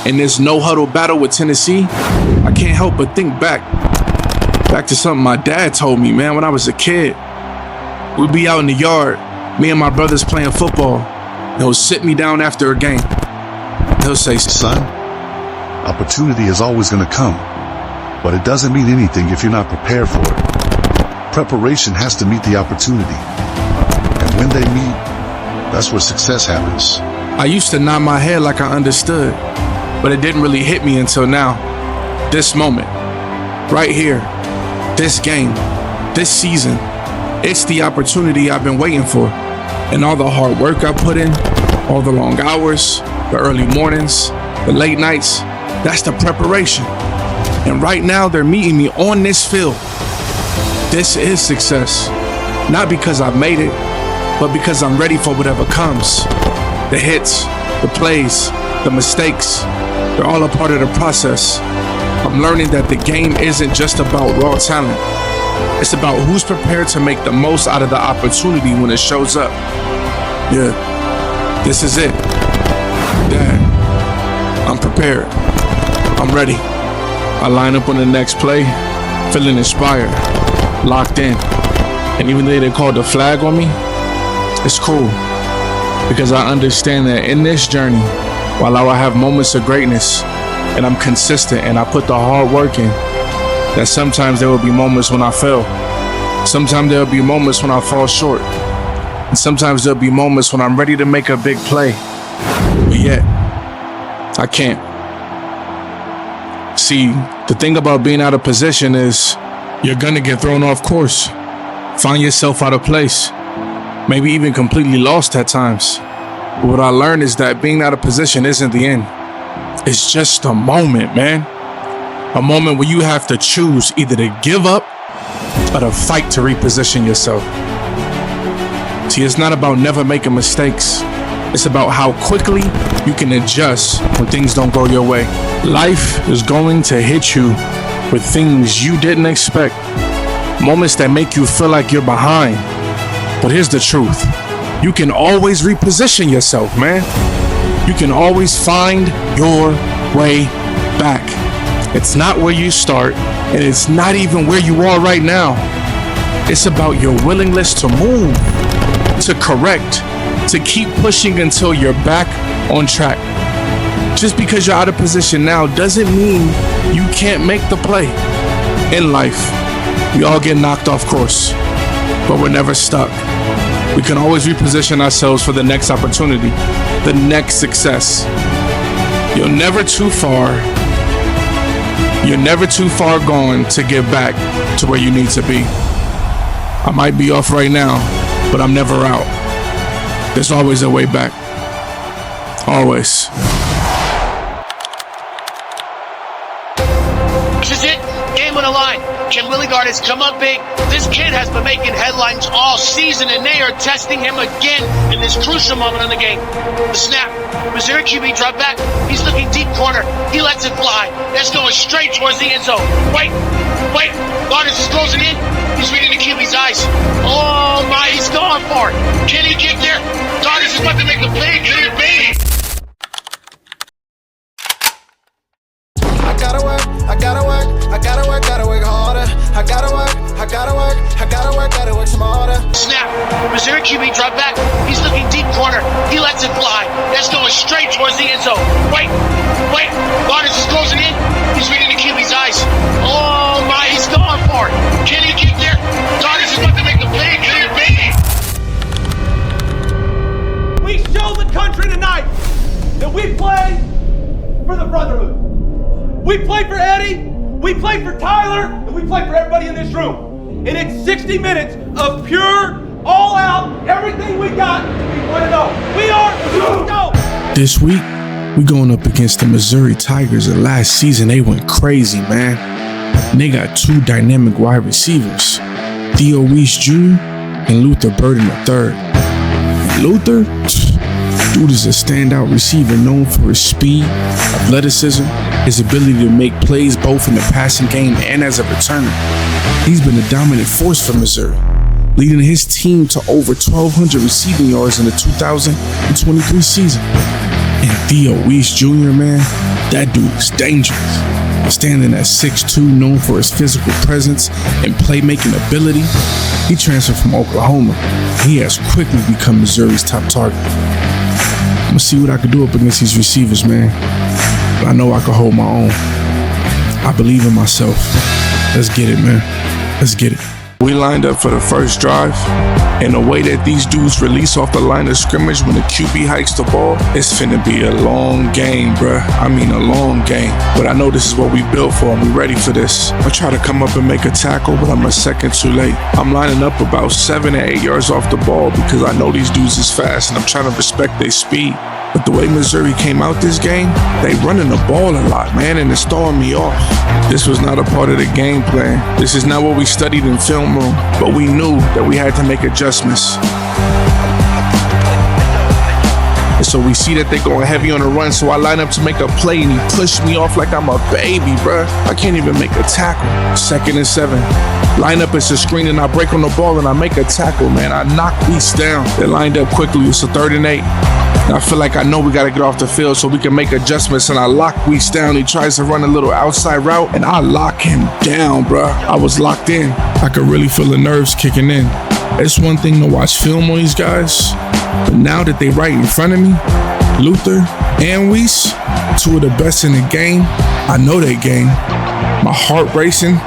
in this no-huddle battle with Tennessee, I can't help but think back to something my dad told me, man, when I was a kid. We'd be out in the yard, me and my brothers playing football. He'll sit me down after a game. He'll say, son, opportunity is always going to come, but it doesn't mean anything if you're not prepared for it. Preparation has to meet the opportunity. And when they meet, that's where success happens. I used to nod my head like I understood, but it didn't really hit me until now. This moment, right here, this game, this season, it's the opportunity I've been waiting for. And all the hard work I put in, all the long hours, the early mornings, the late nights, that's the preparation. And right now they're meeting me on this field. This is success. Not because I've made it, but because I'm ready for whatever comes. The hits, the plays, the mistakes, they're all a part of the process. I'm learning that the game isn't just about raw talent. It's about who's prepared to make the most out of the opportunity when it shows up. Yeah, this is it. Dad, I'm prepared. I'm ready. I line up on the next play, feeling inspired, locked in. And even though they called the flag on me, it's cool. Because I understand that in this journey, while I will have moments of greatness, and I'm consistent and I put the hard work in, that sometimes there will be moments when I fail. Sometimes there will be moments when I fall short. And sometimes there'll be moments when I'm ready to make a big play, but yet, I can't. See, the thing about being out of position is you're gonna get thrown off course, find yourself out of place, maybe even completely lost at times. But what I learned is that being out of position isn't the end. It's just a moment, man. A moment where you have to choose either to give up or to fight to reposition yourself. See, it's not about never making mistakes. It's about how quickly you can adjust when things don't go your way. Life is going to hit you with things you didn't expect. Moments that make you feel like you're behind. But here's the truth. You can always reposition yourself, man. You can always find your way back. It's not where you start, and it's not even where you are right now. It's about your willingness to move, to correct, to keep pushing until you're back on track. Just because you're out of position now doesn't mean you can't make the play. In life, we all get knocked off course, but we're never stuck. We can always reposition ourselves for the next opportunity, the next success. You're never too far gone to get back to where you need to be. I might be off right now, but I'm never out. There's always a way back. Always. This is it. Game on the line. Can Willy Gardens come up big? This kid has been making headlines all season, and they are testing him again in this crucial moment in the game. The snap. Missouri QB drop back. He's looking deep corner. He lets it fly. That's going straight towards the end zone. Wait. Gardens is closing in. He's reading the QB's eyes. Oh my, he's going for it. Can he get there? Gardens is about to make a play. Can it be? I gotta work harder. I gotta work some harder. Snap. Missouri QB drop back. He's looking deep corner. He lets it fly. That's going straight towards the end zone. Wait. Gardens is closing in. He's reading the QB's eyes. Oh my, he's going for it. Can he get there? Gardens is about to make a play. Can it be? We show the country tonight that we play for the brotherhood. We play for Eddie, we play for Tyler, and we play for everybody in this room. And it's 60 minutes of pure, all out, everything we got, we want to know. We are go. This week, we going up against the Missouri Tigers. And last season, they went crazy, man. And they got two dynamic wide receivers, Theo Weiss Jr. and Luther Burden III. And Luther, dude is a standout receiver known for his speed, athleticism, his ability to make plays both in the passing game and as a returner. He's been a dominant force for Missouri, leading his team to over 1,200 receiving yards in the 2023 season. And Theo Weiss Jr., man, that dude is dangerous. Standing at 6'2", known for his physical presence and playmaking ability, he transferred from Oklahoma. He has quickly become Missouri's top target. I'm gonna see what I can do up against these receivers, man. But I know I can hold my own. I believe in myself. Let's get it, man. Let's get it. We lined up for the first drive, and the way that these dudes release off the line of scrimmage when the QB hikes the ball, it's finna be a long game, bruh. I mean a long game. But I know this is what we built for, and we ready for this. I try to come up and make a tackle, but I'm a second too late. I'm lining up about 7 to 8 yards off the ball because I know these dudes is fast, and I'm trying to respect their speed. But the way Missouri came out this game, they running the ball a lot, man, and it's throwing me off. This was not a part of the game plan. This is not what we studied in film room, but we knew that we had to make adjustments. And so we see that they're going heavy on the run, so I line up to make a play, and he pushed me off like I'm a baby, bruh. I can't even make a tackle. 2nd and 7. Line up, it's a screen, and I break on the ball, and I make a tackle, man. I knock Weiss down. They lined up quickly. It's a 3rd and 8. And I feel like I know we got to get off the field so we can make adjustments, and I lock Weiss down. He tries to run a little outside route, and I lock him down, bruh. I was locked in. I could really feel the nerves kicking in. It's one thing to watch film on these guys, but now that they right in front of me, Luther and Weiss, two of the best in the game, I know they game. My heart racing.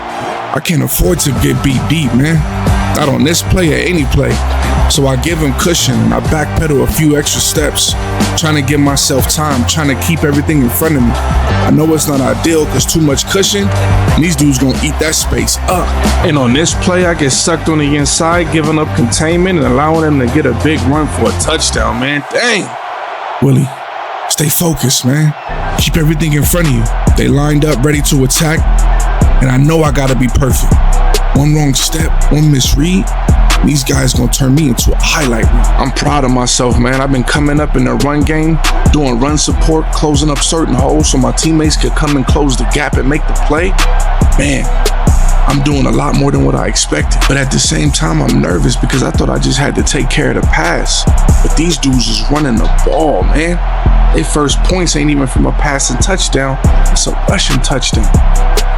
I can't afford to get beat deep, man. Not on this play or any play. So I give him cushion and I backpedal a few extra steps, trying to give myself time, trying to keep everything in front of me. I know it's not ideal because too much cushion, and these dudes gonna eat that space up. And on this play, I get sucked on the inside, giving up containment and allowing them to get a big run for a touchdown, man. Dang. Willie, stay focused, man. Keep everything in front of you. They lined up, ready to attack, and I know I gotta be perfect. One wrong step, one misread, these guys gonna turn me into a highlight reel. I'm proud of myself, man. I've been coming up in the run game, doing run support, closing up certain holes so my teammates could come and close the gap and make the play. Man, I'm doing a lot more than what I expected. But at the same time, I'm nervous because I thought I just had to take care of the pass. But these dudes is running the ball, man. Their first points ain't even from a passing touchdown. It's a rushing touchdown.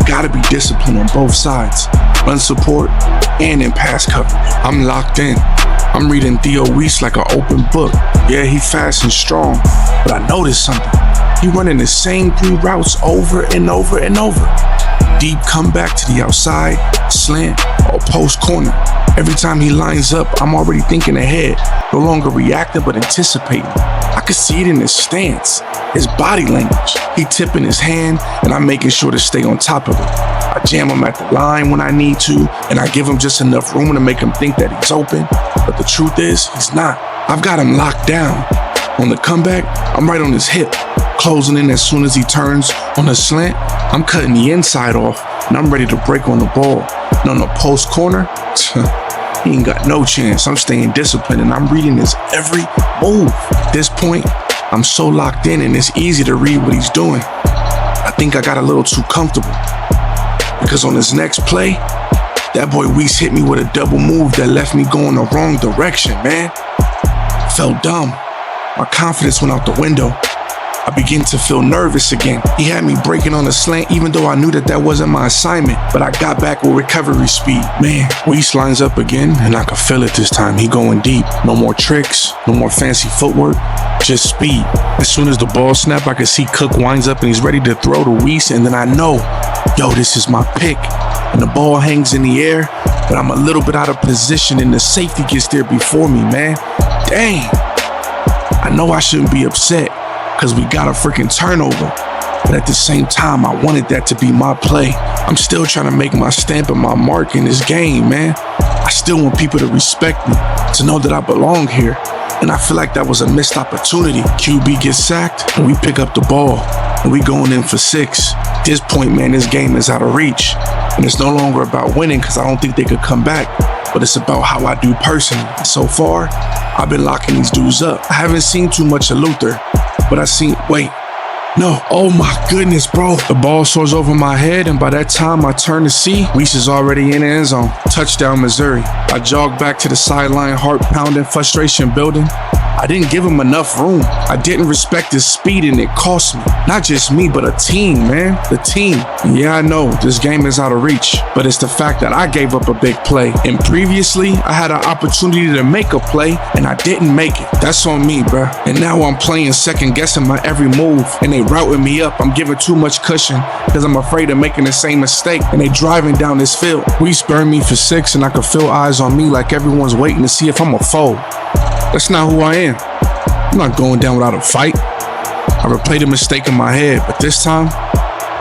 Gotta be disciplined on both sides. Run support and in pass coverage. I'm locked in. I'm reading Theo Weiss like an open book. Yeah, he fast and strong, but I noticed something. He running the same 3 routes over and over and over. Deep comeback to the outside, slant, or post corner. Every time he lines up, I'm already thinking ahead, no longer reacting but anticipating. I could see it in his stance, his body language. He tipping his hand, and I'm making sure to stay on top of it. I jam him at the line when I need to, and I give him just enough room to make him think that he's open. But the truth is, he's not. I've got him locked down. On the comeback, I'm right on his hip, closing in as soon as he turns. On the slant, I'm cutting the inside off, and I'm ready to break on the ball. And on the post corner, he ain't got no chance. I'm staying disciplined, and I'm reading his every move. At this point, I'm so locked in, and it's easy to read what he's doing. I think I got a little too comfortable, because on his next play, that boy Weiss hit me with a double move that left me going the wrong direction, man. Felt dumb. My confidence went out the window. I begin to feel nervous again. He had me breaking on a slant even though I knew that wasn't my assignment, but I got back with recovery speed. Man, Weiss lines up again and I could feel it this time. He going deep. No more tricks, no more fancy footwork, just speed. As soon as the ball snapped, I could see Cook winds up and he's ready to throw to Weiss, and then I know, yo, this is my pick. And the ball hangs in the air, but I'm a little bit out of position and the safety gets there before me, man. Dang. I know I shouldn't be upset because we got a freaking turnover, but at the same time, I wanted that to be my play. I'm still trying to make my stamp and my mark in this game, man. I still want people to respect me, to know that I belong here. And I feel like that was a missed opportunity. QB gets sacked and we pick up the ball and we going in for 6. At this point, man, this game is out of reach. And it's no longer about winning because I don't think they could come back, but it's about how I do personally. So far, I've been locking these dudes up. I haven't seen too much of Luther, but oh my goodness, bro. The ball soars over my head, and by that time I turn to see, Weiss is already in the end zone. Touchdown, Missouri. I jog back to the sideline, heart pounding, frustration building. I didn't give him enough room. I didn't respect his speed, and it cost me. Not just me, but a team, man. The team. Yeah, I know this game is out of reach, but it's the fact that I gave up a big play. And previously, I had an opportunity to make a play, and I didn't make it. That's on me, bruh. And now I'm playing second guessing my every move, and they routing me up. I'm giving too much cushion because I'm afraid of making the same mistake, and they driving down this field. Weiss burned me for 6, and I could feel eyes on me like everyone's waiting to see if I'm a foe. That's not who I am. I'm not going down without a fight. I replayed a mistake in my head, but this time,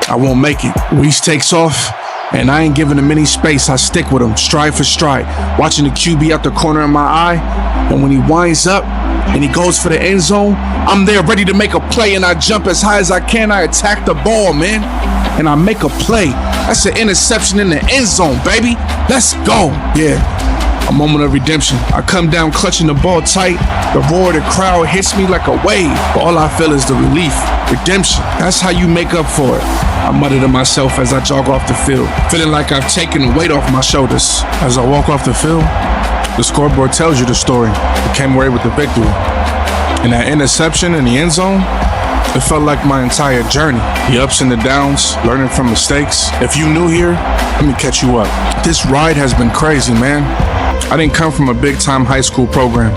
I won't make it. Weiss takes off, and I ain't giving him any space. I stick with him, stride for stride, watching the QB out the corner of my eye, and when he winds up and he goes for the end zone, I'm there ready to make a play, and I jump as high as I can. I attack the ball, man, and I make a play. That's an interception in the end zone, baby. Let's go. Yeah. A moment of redemption. I come down clutching the ball tight. The roar of the crowd hits me like a wave. But all I feel is the relief. Redemption. That's how you make up for it. I mutter to myself as I jog off the field, feeling like I've taken the weight off my shoulders. As I walk off the field, the scoreboard tells you the story. We came away with the victory. And that interception in the end zone, it felt like my entire journey. The ups and the downs, learning from mistakes. If you new here, let me catch you up. This ride has been crazy, man. I didn't come from a big-time high school program.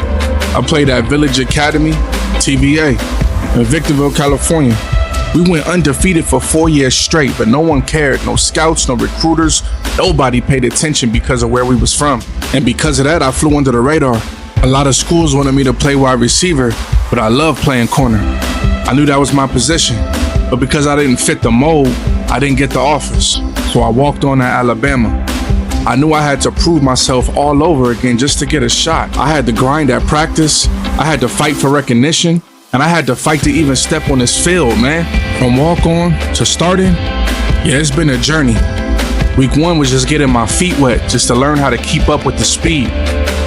I played at Village Academy, TVA, in Victorville, California. We went undefeated for 4 years straight, but no one cared. No scouts, no recruiters. Nobody paid attention because of where we was from. And because of that, I flew under the radar. A lot of schools wanted me to play wide receiver, but I love playing corner. I knew that was my position, but because I didn't fit the mold, I didn't get the offers. So I walked on at Alabama. I knew I had to prove myself all over again just to get a shot. I had to grind at practice, I had to fight for recognition, and I had to fight to even step on this field, man. From walk-on to starting, yeah, it's been a journey. Week 1 was just getting my feet wet, just to learn how to keep up with the speed.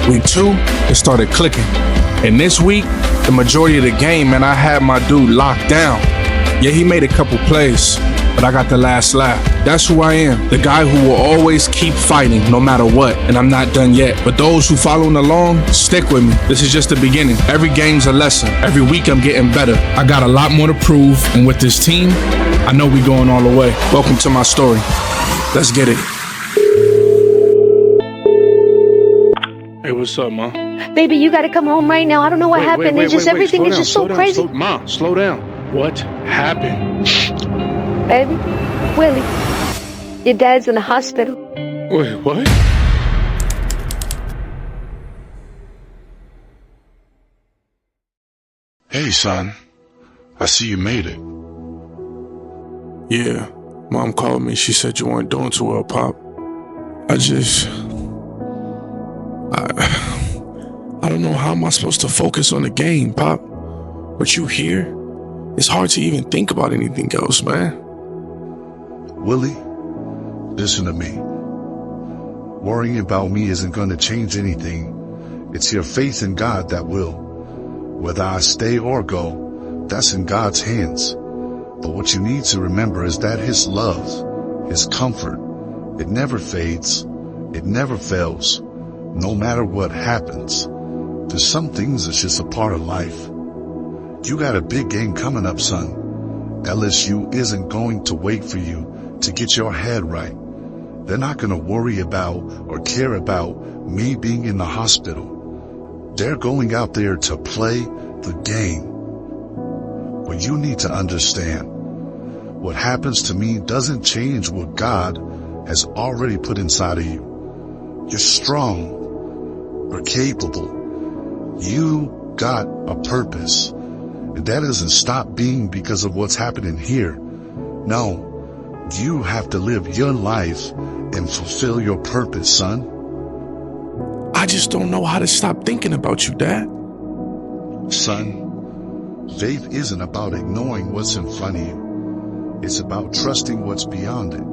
Week 2, it started clicking. And this week, the majority of the game, man, I had my dude locked down. Yeah, he made a couple plays, but I got the last laugh. That's who I am, the guy who will always keep fighting no matter what, and I'm not done yet. But those who following along, stick with me. This is just the beginning. Every game's a lesson. Every week I'm getting better. I got a lot more to prove, and with this team, I know we going all the way. Welcome to my story. Let's get it. Hey, what's up, Ma? Baby, you gotta come home right now. I don't know what happened. Everything is just so crazy. Ma, slow down. What happened? Baby, Willie, your dad's in the hospital. Wait, what? Hey, son. I see you made it. Yeah, Mom called me. She said you weren't doing too well, Pop. I don't know how am I supposed to focus on the game, Pop. But you here? It's hard to even think about anything else, man. Willie, listen to me. Worrying about me isn't going to change anything. It's your faith in God that will. Whether I stay or go, that's in God's hands. But what you need to remember is that His love, His comfort, it never fades. It never fails. No matter what happens. There's some things that's just a part of life. You got a big game coming up, son. LSU isn't going to wait for you to get your head right. They're not going to worry about or care about me being in the hospital. They're going out there to play the game. But you need to understand, what happens to me doesn't change what God has already put inside of you. You're strong. You're capable. You got a purpose. And that doesn't stop being because of what's happening here. No. You have to live your life and fulfill your purpose, son. I just don't know how to stop thinking about you, Dad. Son, faith isn't about ignoring what's in front of you. It's about trusting what's beyond it.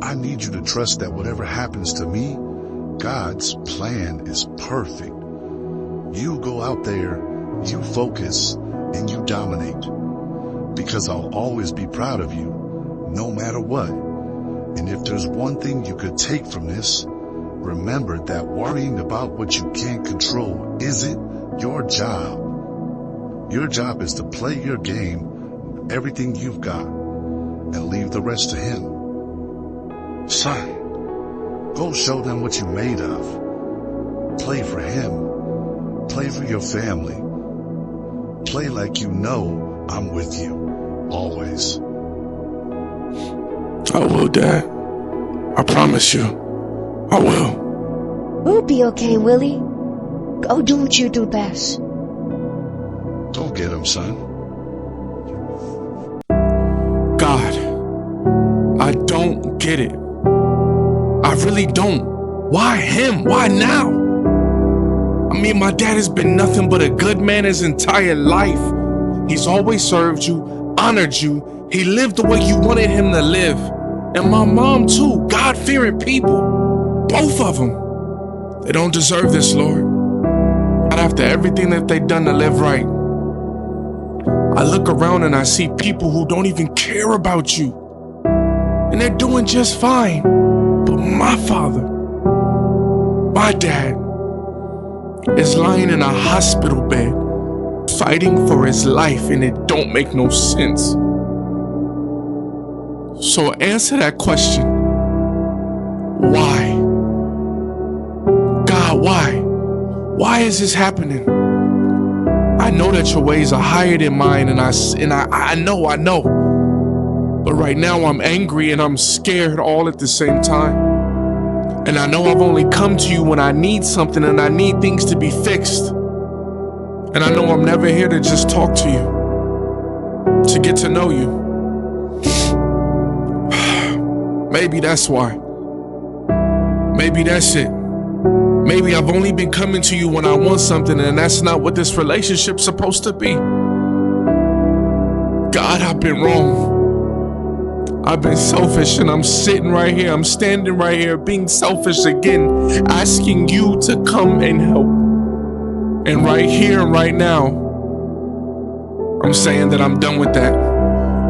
I need you to trust that whatever happens to me, God's plan is perfect. You go out there, you focus, and you dominate. Because I'll always be proud of you, no matter what. And if there's one thing you could take from this, remember that worrying about what you can't control isn't your job. Your job is to play your game, everything you've got, and leave the rest to Him. Son, go show them what you're made of. Play for Him. Play for your family. Play like you know I'm with you, always. I will, Dad. I promise you. I will. We'll be okay, Willie. Go do what you do best. Go get him, son. God, I don't get it. I really don't. Why him? Why now? I mean, my dad has been nothing but a good man his entire life. He's always served you, honored you. He lived the way you wanted him to live. And my mom too, God-fearing people. Both of them. They don't deserve this, Lord. Not after everything that they've done to live right. I look around and I see people who don't even care about you. And they're doing just fine. But my father, my dad, is lying in a hospital bed, fighting for his life, and it don't make no sense. So answer that question. Why? God, why? Why is this happening? I know that your ways are higher than mine, and I know. But right now I'm angry and I'm scared all at the same time. And I know I've only come to you when I need something and I need things to be fixed. And I know I'm never here to just talk to you, to get to know you. Maybe that's why. Maybe that's it. Maybe I've only been coming to you when I want something, and that's not what this relationship's supposed to be. God, I've been wrong. I've been selfish, and I'm sitting right here. I'm standing right here being selfish again, asking you to come and help. And right here and right now, I'm saying that I'm done with that.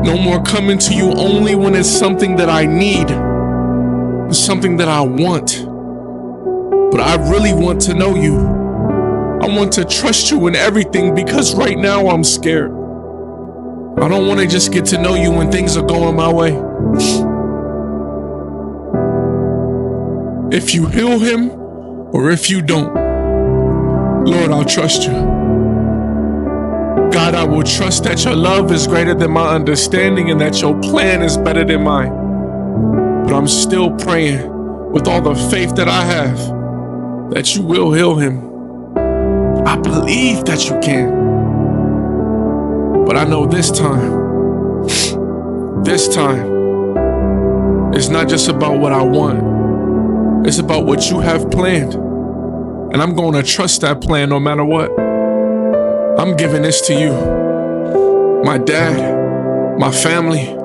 No more coming to you only when it's something that I need. It's something that I want. But I really want to know you. I want to trust you in everything because right now I'm scared. I don't want to just get to know you when things are going my way. If you heal him or if you don't, Lord, I'll trust you. God, I will trust that your love is greater than my understanding and that your plan is better than mine. But I'm still praying with all the faith that I have that you will heal him. I believe that you can. But I know this time, it's not just about what I want. It's about what you have planned. And I'm going to trust that plan no matter what. I'm giving this to you. My dad, my family,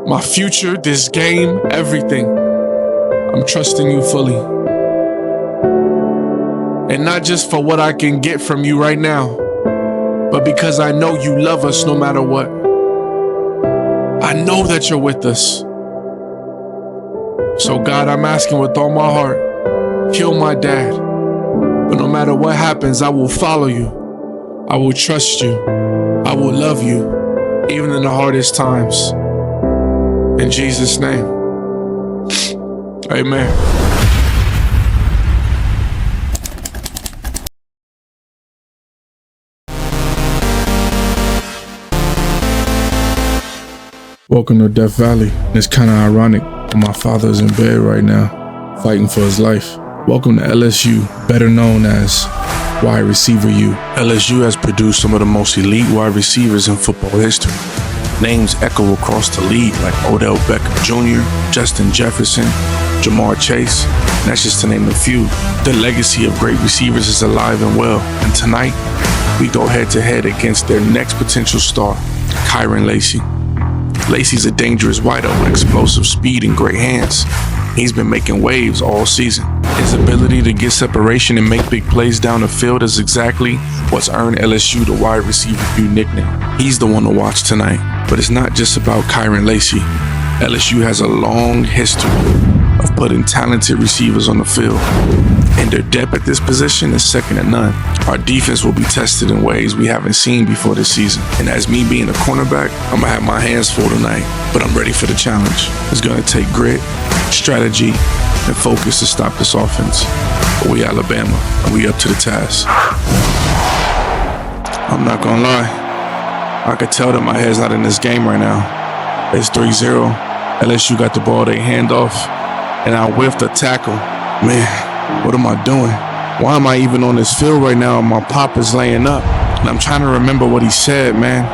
my future, this game, everything. I'm trusting you fully. And not just for what I can get from you right now, but because I know you love us no matter what. I know that you're with us. So God, I'm asking with all my heart, heal my dad. But no matter what happens, I will follow you. I will trust you. I will love you, even in the hardest times. In Jesus' name, amen. Welcome to Death Valley. It's kind of ironic, but my father's in bed right now, fighting for his life. Welcome to LSU, better known as Wide Receiver U. LSU has produced some of the most elite wide receivers in football history. Names echo across the league like Odell Beckham Jr., Justin Jefferson, Jamar Chase, and that's just to name a few. The legacy of great receivers is alive and well, and tonight, we go head-to-head against their next potential star, Kyren Lacy. Lacy's a dangerous wideout with explosive speed and great hands. He's been making waves all season. His ability to get separation and make big plays down the field is exactly what's earned LSU the Wide Receiver U nickname. He's the one to watch tonight. But it's not just about Kyren Lacy. LSU has a long history of putting talented receivers on the field, and their depth at this position is second to none. Our defense will be tested in ways we haven't seen before this season, and as me being a cornerback, I'm gonna have my hands full tonight, but I'm ready for the challenge. It's gonna take grit, strategy, and focus to stop this offense. But we Alabama, and we up to the task. I'm not gonna lie, I could tell that my head's not in this game right now. It's 3-0, LSU got the ball, they hand off, and I whiffed a tackle. Man, what am I doing? Why am I even on this field right now? My pop is laying up. And I'm trying to remember what he said, man.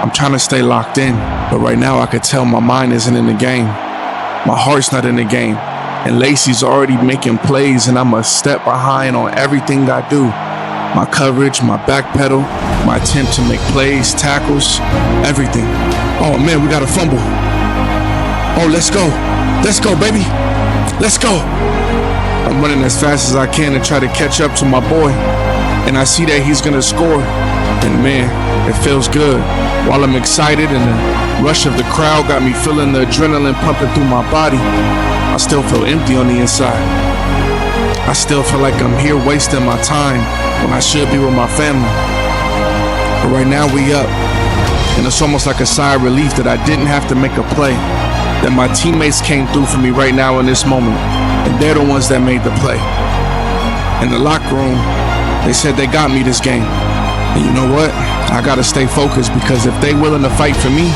I'm trying to stay locked in. But right now I could tell my mind isn't in the game. My heart's not in the game. And Lacy's already making plays, and I'm a step behind on everything I do. My coverage, my back pedal, my attempt to make plays, tackles, everything. Oh man, we got a fumble. Oh, let's go. Let's go, baby. Let's go. I'm running as fast as I can to try to catch up to my boy. And I see that he's gonna score. And man, it feels good. While I'm excited and the rush of the crowd got me feeling the adrenaline pumping through my body, I still feel empty on the inside. I still feel like I'm here wasting my time when I should be with my family. But right now we up. And it's almost like a sigh of relief that I didn't have to make a play. That my teammates came through for me right now in this moment. And they're the ones that made the play. In the locker room, they said they got me this game. And you know what? I gotta stay focused, because if they willing to fight for me,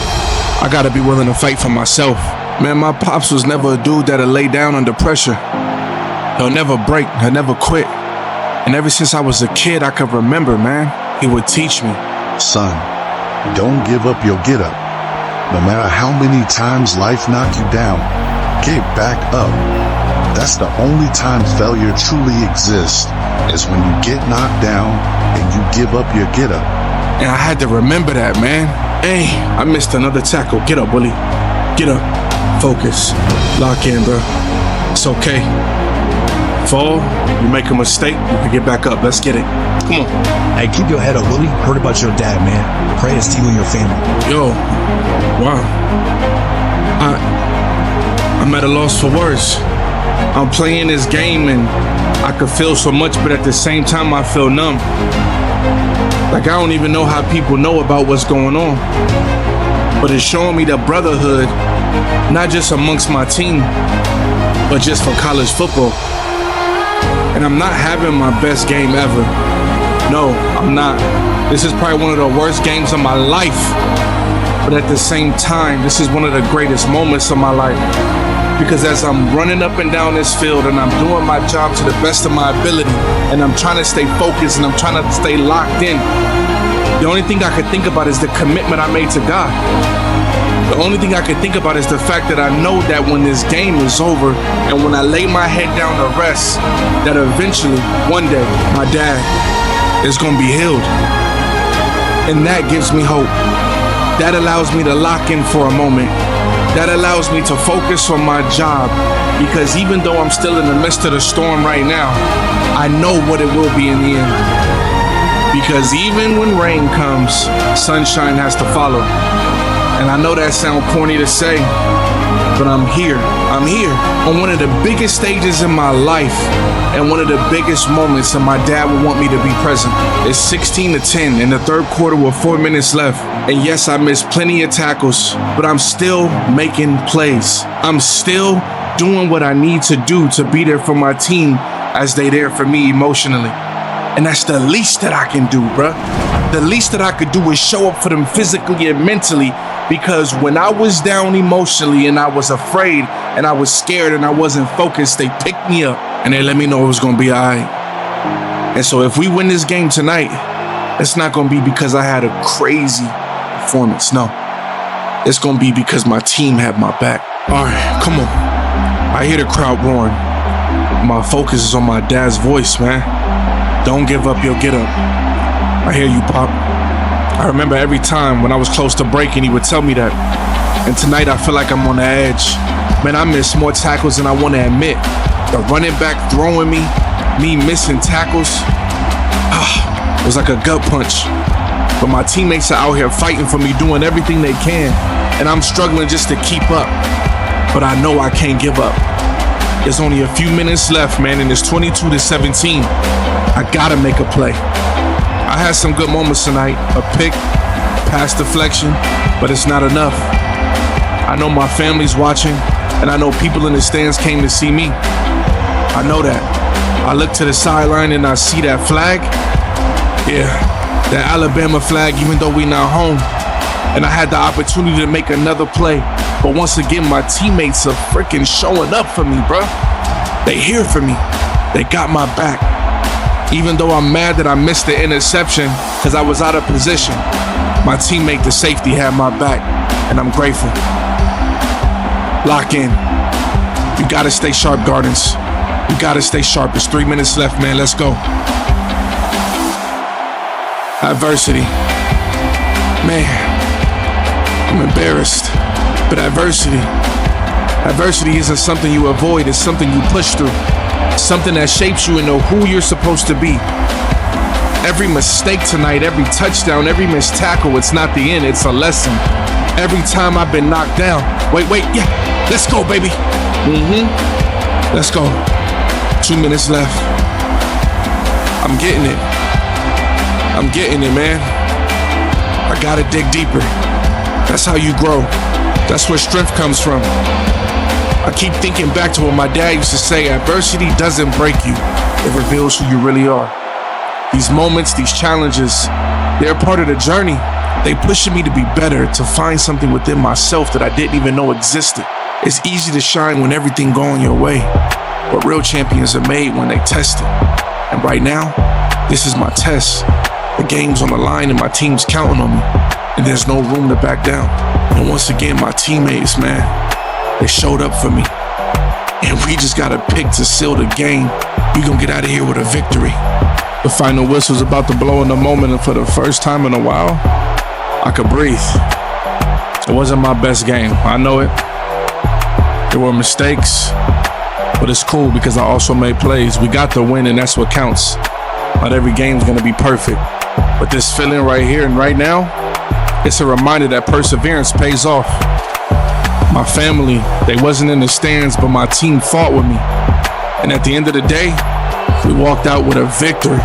I gotta be willing to fight for myself. Man, my pops was never a dude that'll lay down under pressure. He'll never break, he'll never quit. And ever since I was a kid, I could remember, man, he would teach me. Son, don't give up your get up. No matter how many times life knock you down, get back up. That's the only time failure truly exists, is when you get knocked down and you give up your get up. And I had to remember that, man. Hey, I missed another tackle. Get up, Willy. Get up. Focus. Lock in, bro. It's okay. Fall, you make a mistake, you can get back up. Let's get it. Come on. Hey, keep your head up, Willy. Heard about your dad, man. Prayers to you and your family. Yo, wow. I'm at a loss for words. I'm playing this game and I could feel so much, but at the same time I feel numb. Like I don't even know how people know about what's going on. But it's showing me the brotherhood, not just amongst my team, but just for college football. And I'm not having my best game ever. No, I'm not. This is probably one of the worst games of my life. But at the same time, this is one of the greatest moments of my life. Because as I'm running up and down this field and I'm doing my job to the best of my ability, and I'm trying to stay focused and I'm trying to stay locked in, the only thing I could think about is the commitment I made to God. The only thing I could think about is the fact that I know that when this game is over and when I lay my head down to rest, that eventually, one day, my dad is gonna be healed. And that gives me hope. That allows me to lock in for a moment. That allows me to focus on my job, because even though I'm still in the midst of the storm right now, I know what it will be in the end. Because even when rain comes, sunshine has to follow. And I know that sounds corny to say, but I'm here. I'm here on one of the biggest stages in my life and one of the biggest moments, and my dad would want me to be present. It's 16-10 in the third quarter with 4 minutes left. And yes, I missed plenty of tackles, but I'm still making plays. I'm still doing what I need to do to be there for my team as they there for me emotionally. And that's the least that I can do, bruh. The least that I could do is show up for them physically and mentally, because when I was down emotionally and I was afraid and I was scared and I wasn't focused, they picked me up and they let me know it was gonna be all right. And so if we win this game tonight, it's not gonna be because I had a crazy performance, no. It's gonna be because my team had my back. All right, come on. I hear the crowd roaring. My focus is on my dad's voice, man. Don't give up, you'll get up. I hear you, Pop. I remember every time when I was close to breaking, he would tell me that. And tonight I feel like I'm on the edge. Man, I missed more tackles than I want to admit. The running back throwing me missing tackles. It was like a gut punch. But my teammates are out here fighting for me, doing everything they can. And I'm struggling just to keep up. But I know I can't give up. There's only a few minutes left, man, and it's 22-17. I gotta make a play. I had some good moments tonight. A pick, pass deflection, but it's not enough. I know my family's watching, and I know people in the stands came to see me. I know that. I look to the sideline and I see that flag. Yeah, that Alabama flag, even though we not home. And I had the opportunity to make another play. But once again, my teammates are freaking showing up for me, bro. They here for me. They got my back. Even though I'm mad that I missed the interception because I was out of position, my teammate, the safety, had my back, and I'm grateful. Lock in. You gotta stay sharp, Gardens. You gotta stay sharp. There's 3 minutes left, man. Let's go. Adversity. Man, I'm embarrassed. But adversity isn't something you avoid, it's something you push through. Something that shapes you into who you're supposed to be. Every mistake tonight, every touchdown, every missed tackle, it's not the end, it's a lesson. Every time I've been knocked down. Wait, yeah, let's go, baby. Let's go. 2 minutes left. I'm getting it, man. I gotta dig deeper. That's how you grow. That's where strength comes from. I keep thinking back to what my dad used to say, adversity doesn't break you, it reveals who you really are. These moments, these challenges, they're part of the journey. They pushing me to be better, to find something within myself that I didn't even know existed. It's easy to shine when everything going your way, but real champions are made when they test it. And right now, this is my test. The game's on the line and my team's counting on me, and there's no room to back down. And once again, my teammates, man, they showed up for me. And we just got a pick to seal the game. We gonna get out of here with a victory. The final whistle's about to blow in the moment, and for the first time in a while, I could breathe. It wasn't my best game, I know it. There were mistakes, but it's cool because I also made plays. We got the win, and that's what counts. Not every game's gonna be perfect, but this feeling right here and right now, it's a reminder that perseverance pays off. My family, they wasn't in the stands, but my team fought with me. And at the end of the day, we walked out with a victory.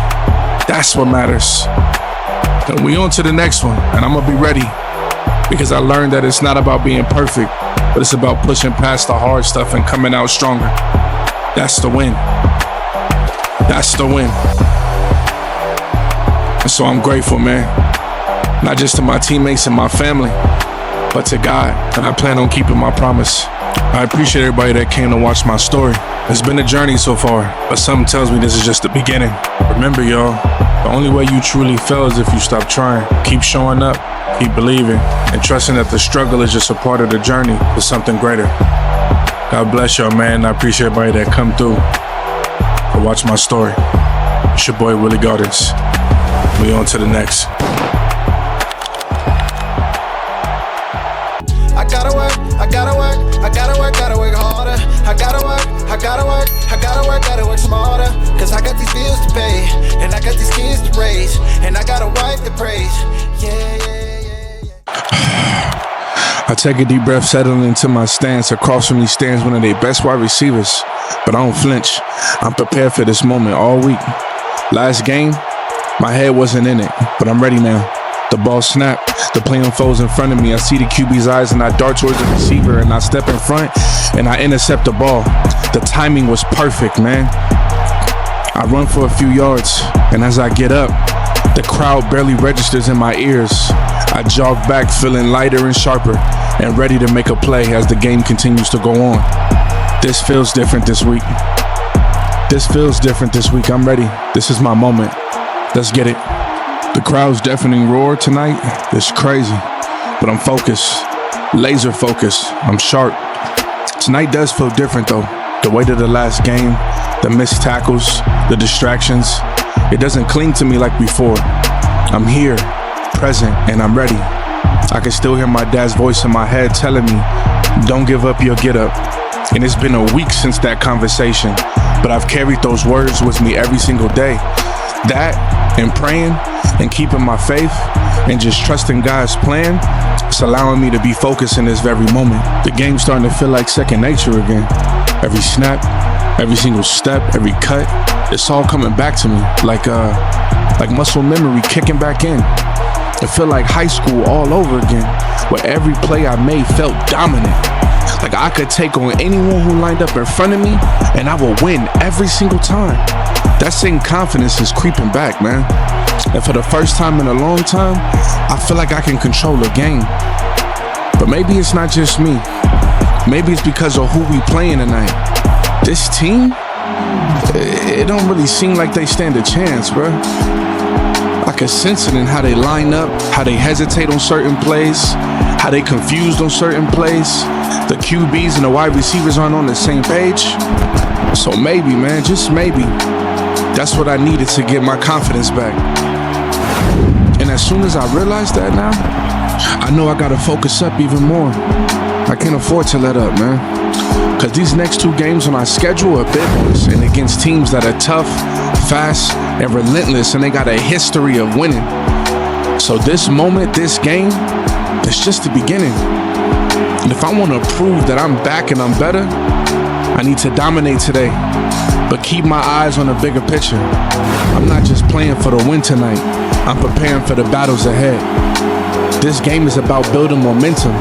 That's what matters. And we on to the next one, and I'm gonna be ready, because I learned that it's not about being perfect, but it's about pushing past the hard stuff and coming out stronger. That's the win. That's the win. And so I'm grateful, man. Not just to my teammates and my family, but to God. And I plan on keeping my promise. I appreciate everybody that came to watch my story. It's been a journey so far, but something tells me this is just the beginning. Remember, y'all, the only way you truly fail is if you stop trying. Keep showing up, keep believing, and trusting that the struggle is just a part of the journey to something greater. God bless y'all, man. I appreciate everybody that come through to watch my story. It's your boy, Willy Gardens. We on to the next. I gotta work harder. I gotta work smarter. Cause I got these bills to pay, and I got these kids to raise, and I got a wife to praise. Yeah. I I take a deep breath, settling into my stance. Across from me stands one of their best wide receivers, but I don't flinch. I'm prepared for this moment all week. Last game, my head wasn't in it, but I'm ready now. The ball snapped, the play unfolds in front of me. I see the QB's eyes and I dart towards the receiver and I step in front and I intercept the ball. The timing was perfect, man. I run for a few yards and as I get up, the crowd barely registers in my ears. I jog back feeling lighter and sharper and ready to make a play as the game continues to go on. This feels different this week. I'm ready. This is my moment. Let's get it. The crowd's deafening roar tonight is crazy, but I'm focused, laser focused. I'm sharp. Tonight does feel different though. The weight of the last game, the missed tackles, the distractions, it doesn't cling to me like before. I'm here, present, and I'm ready. I can still hear my dad's voice in my head telling me, don't give up your get up. And it's been a week since that conversation, but I've carried those words with me every single day. That and praying and keeping my faith and just trusting God's plan, it's allowing me to be focused in this very moment. The game's starting to feel like second nature again. Every snap, every single step, every cut, it's all coming back to me like muscle memory kicking back in. It felt like high school all over again, where every play I made felt dominant. Like I could take on anyone who lined up in front of me and I will win every single time. That same confidence is creeping back, man. And for the first time in a long time, I feel like I can control a game. But maybe it's not just me. Maybe it's because of who we playing tonight. This team, it don't really seem like they stand a chance, bro. I can sense it in how they line up, how they hesitate on certain plays, how they confused on certain plays. The QBs and the wide receivers aren't on the same page. So maybe, man, just maybe, that's what I needed to get my confidence back. And as soon as I realized that now, I know I gotta focus up even more. I can't afford to let up, man. Cause these next two games on our schedule are big ones and against teams that are tough, fast, and relentless, and they got a history of winning. So this moment, this game, it's just the beginning. And if I wanna prove that I'm back and I'm better, I need to dominate today, but keep my eyes on the bigger picture. I'm not just playing for the win tonight, I'm preparing for the battles ahead. This game is about building momentum,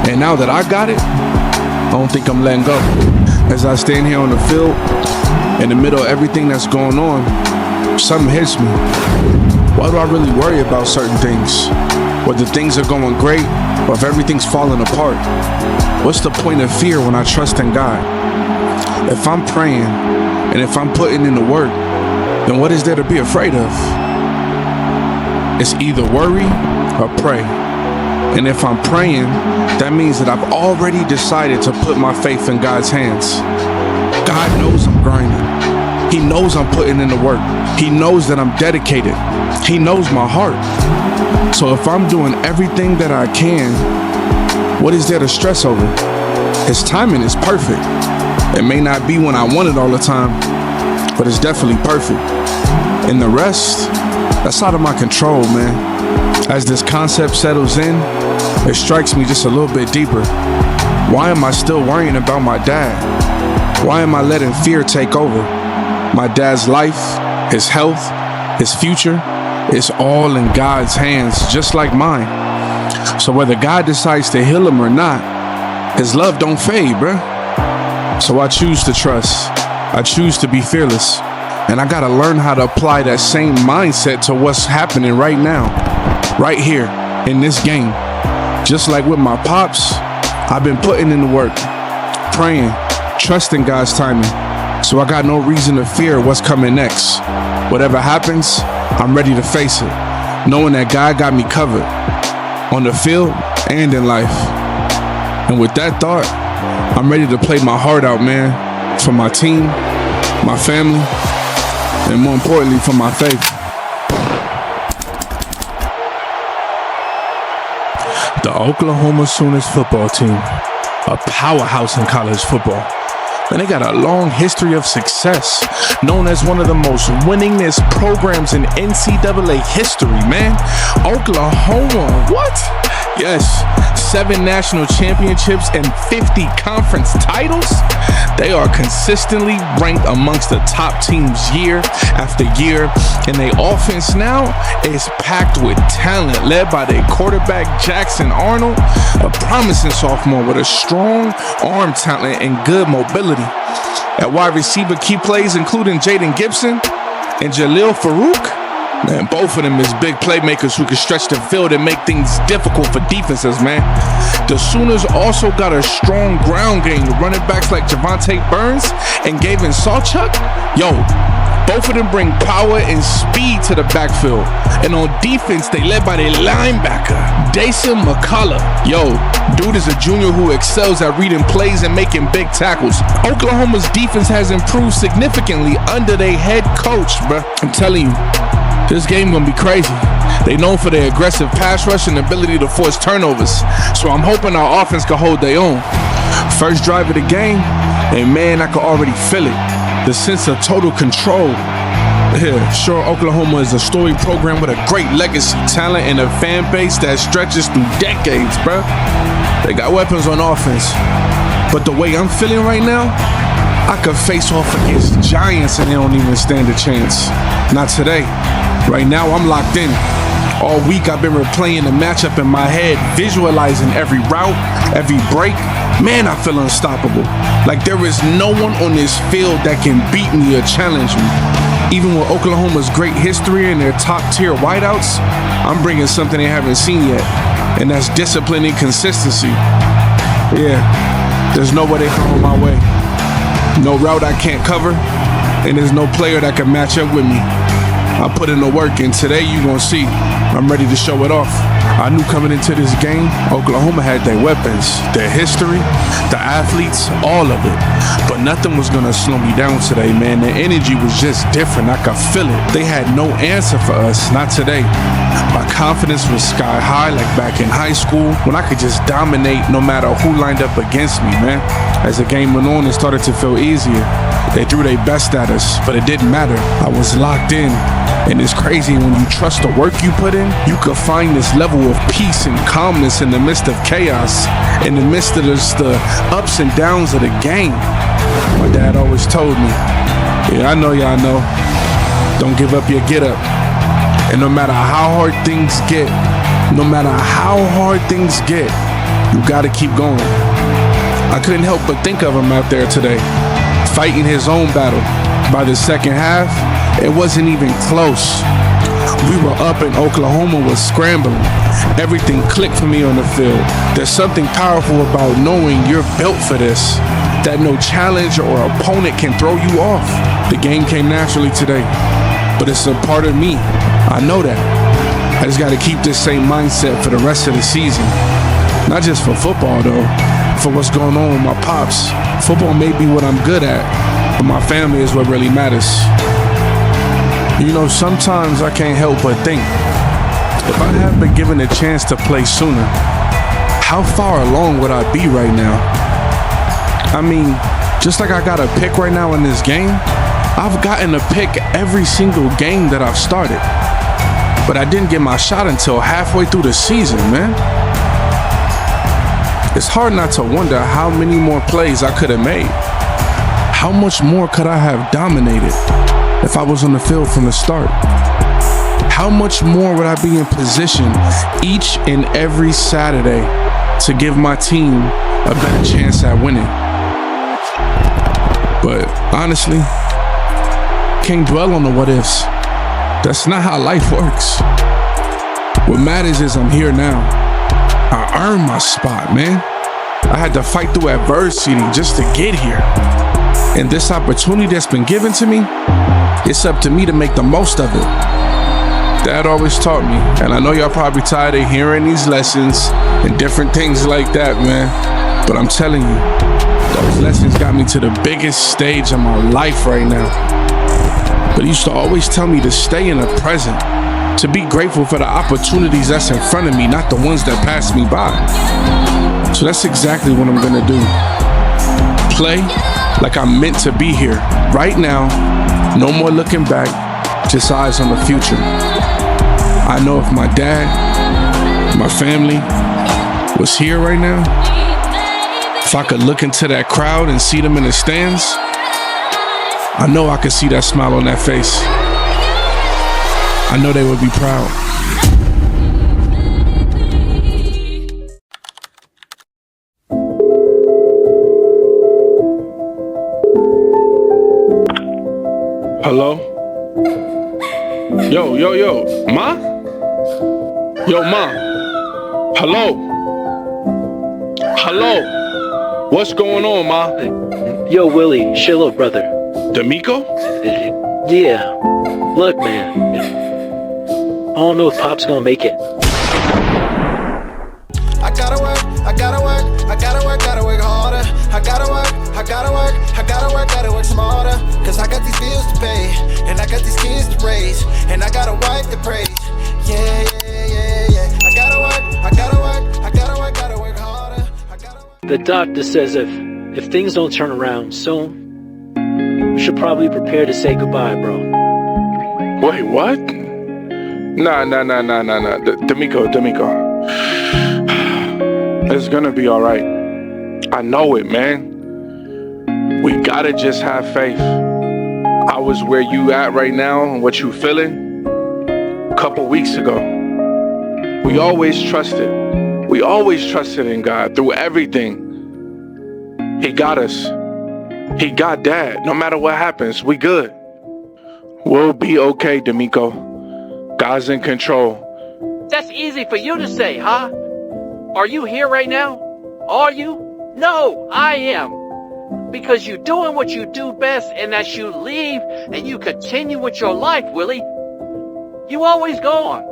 and now that I got it, I don't think I'm letting go. As I stand here on the field, in the middle of everything that's going on, something hits me. Why do I really worry about certain things? Whether things are going great, or if everything's falling apart. What's the point of fear when I trust in God? If I'm praying, and if I'm putting in the work, then what is there to be afraid of? It's either worry or pray. And if I'm praying, that means that I've already decided to put my faith in God's hands. God knows I'm grinding. He knows I'm putting in the work. He knows that I'm dedicated. He knows my heart. So if I'm doing everything that I can, what is there to stress over? His timing is perfect. It may not be when I want it all the time, but it's definitely perfect. And the rest, that's out of my control, man. As this concept settles in, it strikes me just a little bit deeper. Why am I still worrying about my dad? Why am I letting fear take over? My dad's life, his health, his future, is all in God's hands, just like mine. So whether God decides to heal him or not, his love don't fade, bruh. So I choose to trust. I choose to be fearless. And I gotta learn how to apply that same mindset to what's happening right now, right here in this game. Just like with my pops, I've been putting in the work, praying, trusting God's timing. So I got no reason to fear what's coming next. Whatever happens, I'm ready to face it, knowing that God got me covered on the field and in life. And with that thought, I'm ready to play my heart out, man, for my team, my family, and more importantly, for my faith. The Oklahoma Sooners football team, a powerhouse in college football. And they got a long history of success, known as one of the most winningest programs in NCAA history, man. Oklahoma, what? Yes, 7 national championships and 50 conference titles. They are consistently ranked amongst the top teams year after year, and their offense now is packed with talent, led by their quarterback Jackson Arnold, a promising sophomore with a strong arm talent and good mobility. At wide receiver, key plays including Jaden Gibson and Jalil Farouk. Man, both of them is big playmakers who can stretch the field and make things difficult for defenses, man. The Sooners also got a strong ground game with running backs like Javonte Burns and Gavin Sawchuk. Yo, both of them bring power and speed to the backfield. And on defense, they led by their linebacker, Dason McCullough. Yo, dude is a junior who excels at reading plays and making big tackles. Oklahoma's defense has improved significantly under their head coach, bruh. I'm telling you, this game gonna be crazy. They known for their aggressive pass rush and ability to force turnovers. So I'm hoping our offense can hold their own. First drive of the game, and man, I can already feel it. The sense of total control. Yeah, sure, Oklahoma is a storied program with a great legacy, talent, and a fan base that stretches through decades, bruh. They got weapons on offense. But the way I'm feeling right now, I could face off against giants and they don't even stand a chance. Not today. Right now, I'm locked in. All week, I've been replaying the matchup in my head, visualizing every route, every break. Man, I feel unstoppable. Like there is no one on this field that can beat me or challenge me. Even with Oklahoma's great history and their top-tier wideouts, I'm bringing something they haven't seen yet, and that's discipline and consistency. Yeah, there's no way they can hold my way. No route I can't cover, and there's no player that can match up with me. I put in the work, and today you gonna see I'm ready to show it off. I knew coming into this game, Oklahoma had their weapons, their history, the athletes, all of it. But nothing was gonna slow me down today, man. The energy was just different. I could feel it. They had no answer for us, not today. My confidence was sky high, like back in high school, when I could just dominate no matter who lined up against me, man. As the game went on, it started to feel easier. They threw their best at us, but it didn't matter. I was locked in. And it's crazy when you trust the work you put in, you can find this level of peace and calmness in the midst of chaos, in the midst of the ups and downs of the game. My dad always told me, yeah, I know y'all know, don't give up your get up. And no matter how hard things get, you gotta keep going. I couldn't help but think of him out there today, fighting his own battle. By the second half, it wasn't even close. We were up and Oklahoma was scrambling. Everything clicked for me on the field. There's something powerful about knowing you're built for this, that no challenge or opponent can throw you off. The game came naturally today, but it's a part of me. I know that. I just gotta keep this same mindset for the rest of the season. Not just for football though, for what's going on with my pops. Football may be what I'm good at, but my family is what really matters. You know, sometimes I can't help but think, if I had been given a chance to play sooner, how far along would I be right now? I mean, just like I got a pick right now in this game, I've gotten a pick every single game that I've started. But I didn't get my shot until halfway through the season, man. It's hard not to wonder how many more plays I could have made. How much more could I have dominated if I was on the field from the start? How much more would I be in position each and every Saturday to give my team a better chance at winning? But honestly, can't dwell on the what ifs. That's not how life works. What matters is I'm here now. I earned my spot, man. I had to fight through adversity just to get here. And this opportunity that's been given to me, it's up to me to make the most of it. Dad always taught me, and I know y'all probably tired of hearing these lessons and different things like that, man. But I'm telling you, those lessons got me to the biggest stage of my life right now. But he used to always tell me to stay in the present, to be grateful for the opportunities that's in front of me, not the ones that pass me by. So that's exactly what I'm gonna do. Play like I'm meant to be here right now. No more looking back, just eyes on the future. I know if my dad, my family, was here right now, if I could look into that crowd and see them in the stands, I know I could see that smile on that face. I know they would be proud. Hello? Yo, Ma? Yo, Ma. Hello? What's going on, Ma? Yo, Willie, Shiloh, brother. D'Amico? Yeah. Look, man. I don't know if Pop's gonna make it. I gotta work harder. I gotta work smarter. Cause I got these bills to pay, and I got these kids to raise, and I got a wife to praise. Yeah. I gotta work harder. The doctor says if things don't turn around soon, we should probably prepare to say goodbye, bro. Wait, what? Nah. D'Amico. It's gonna be alright. I know it, man. We gotta just have faith. I was where you at right now and what you feeling a couple weeks ago. We always trusted in God through everything. He got us. He got Dad. No matter what happens, we good. We'll be okay, D'Amico. God's in control. That's easy for you to say, huh? Are you here right now? Are you? No, I am. Because you're doing what you do best, and that's you leave and you continue with your life, Willie. You always go on.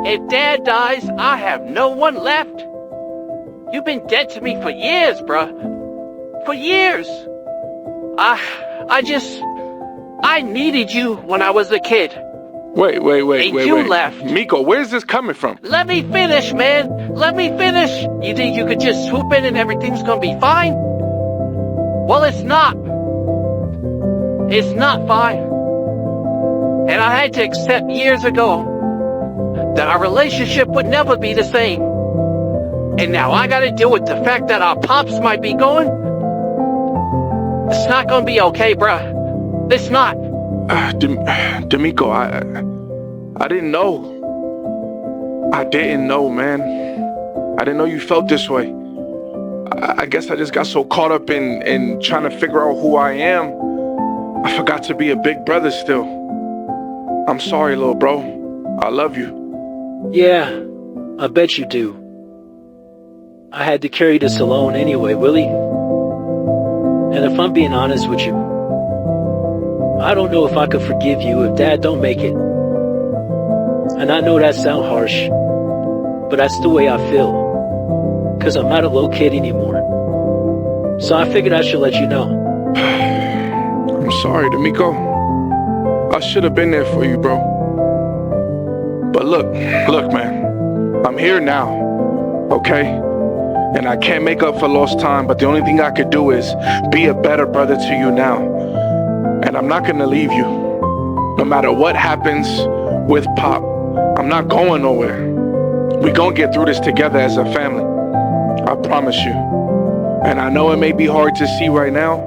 If Dad dies, I have no one left. You've been dead to me for years, bruh. For years. I needed you when I was a kid. Wait. You left. Miko, where's this coming from? Let me finish, man. Let me finish. You think you could just swoop in and everything's gonna be fine? Well, it's not. It's not fine. And I had to accept years ago that our relationship would never be the same. And now I gotta deal with the fact that our pops might be going. It's not gonna be okay, bruh. It's not. D'Amico, I didn't know. I didn't know, man. I didn't know you felt this way. I guess I just got so caught up in trying to figure out who I am. I forgot to be a big brother still. I'm sorry, little bro. I love you. Yeah, I bet you do. I had to carry this alone anyway, Willie. And if I'm being honest with you, I don't know if I could forgive you if Dad don't make it. And I know that sounds harsh, but that's the way I feel. Cause I'm not a little kid anymore. So I figured I should let you know. I'm sorry, D'Amico. I should have been there for you, bro. But look, man. I'm here now, okay? And I can't make up for lost time, but the only thing I could do is be a better brother to you now. And I'm not gonna leave you. No matter what happens with Pop, I'm not going nowhere. We gonna get through this together as a family. I promise you. And I know it may be hard to see right now,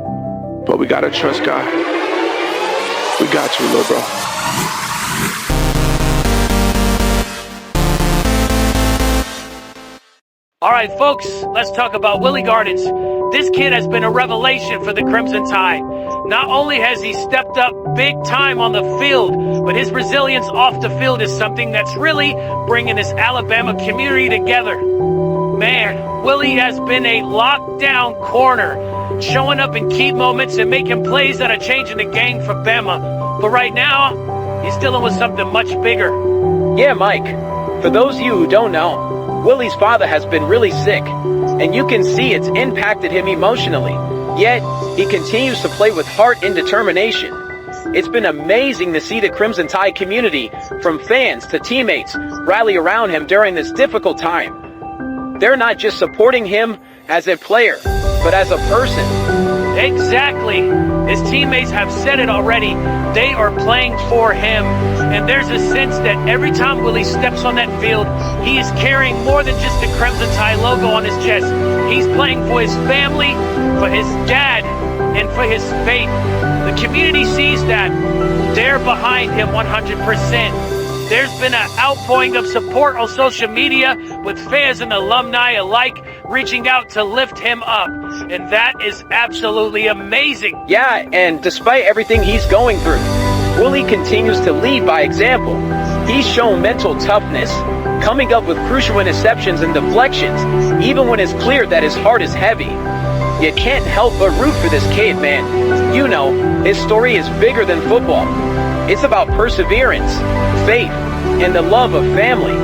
but we gotta trust God. We got you, little bro. All right, folks, let's talk about Willy Gardens. This kid has been a revelation for the Crimson Tide. Not only has he stepped up big time on the field, but his resilience off the field is something that's really bringing this Alabama community together. Man, Willie has been a lockdown corner, showing up in key moments and making plays that are changing the game for Bama. But right now, he's dealing with something much bigger. Yeah, Mike. For those of you who don't know, Willie's father has been really sick, and you can see it's impacted him emotionally. Yet, he continues to play with heart and determination. It's been amazing to see the Crimson Tide community, from fans to teammates, rally around him during this difficult time. They're not just supporting him as a player, but as a person. Exactly. His teammates have said it already. They are playing for him. And there's a sense that every time Willy steps on that field, he is carrying more than just the Crimson Tide logo on his chest. He's playing for his family, for his dad, and for his faith. The community sees that. They're behind him 100%. There's been an outpouring of support on social media with fans and alumni alike reaching out to lift him up. And that is absolutely amazing. Yeah, and despite everything he's going through, Willy continues to lead by example. He's shown mental toughness, coming up with crucial interceptions and deflections, even when it's clear that his heart is heavy. You can't help but root for this kid, man. You know, his story is bigger than football. It's about perseverance, faith, and the love of family.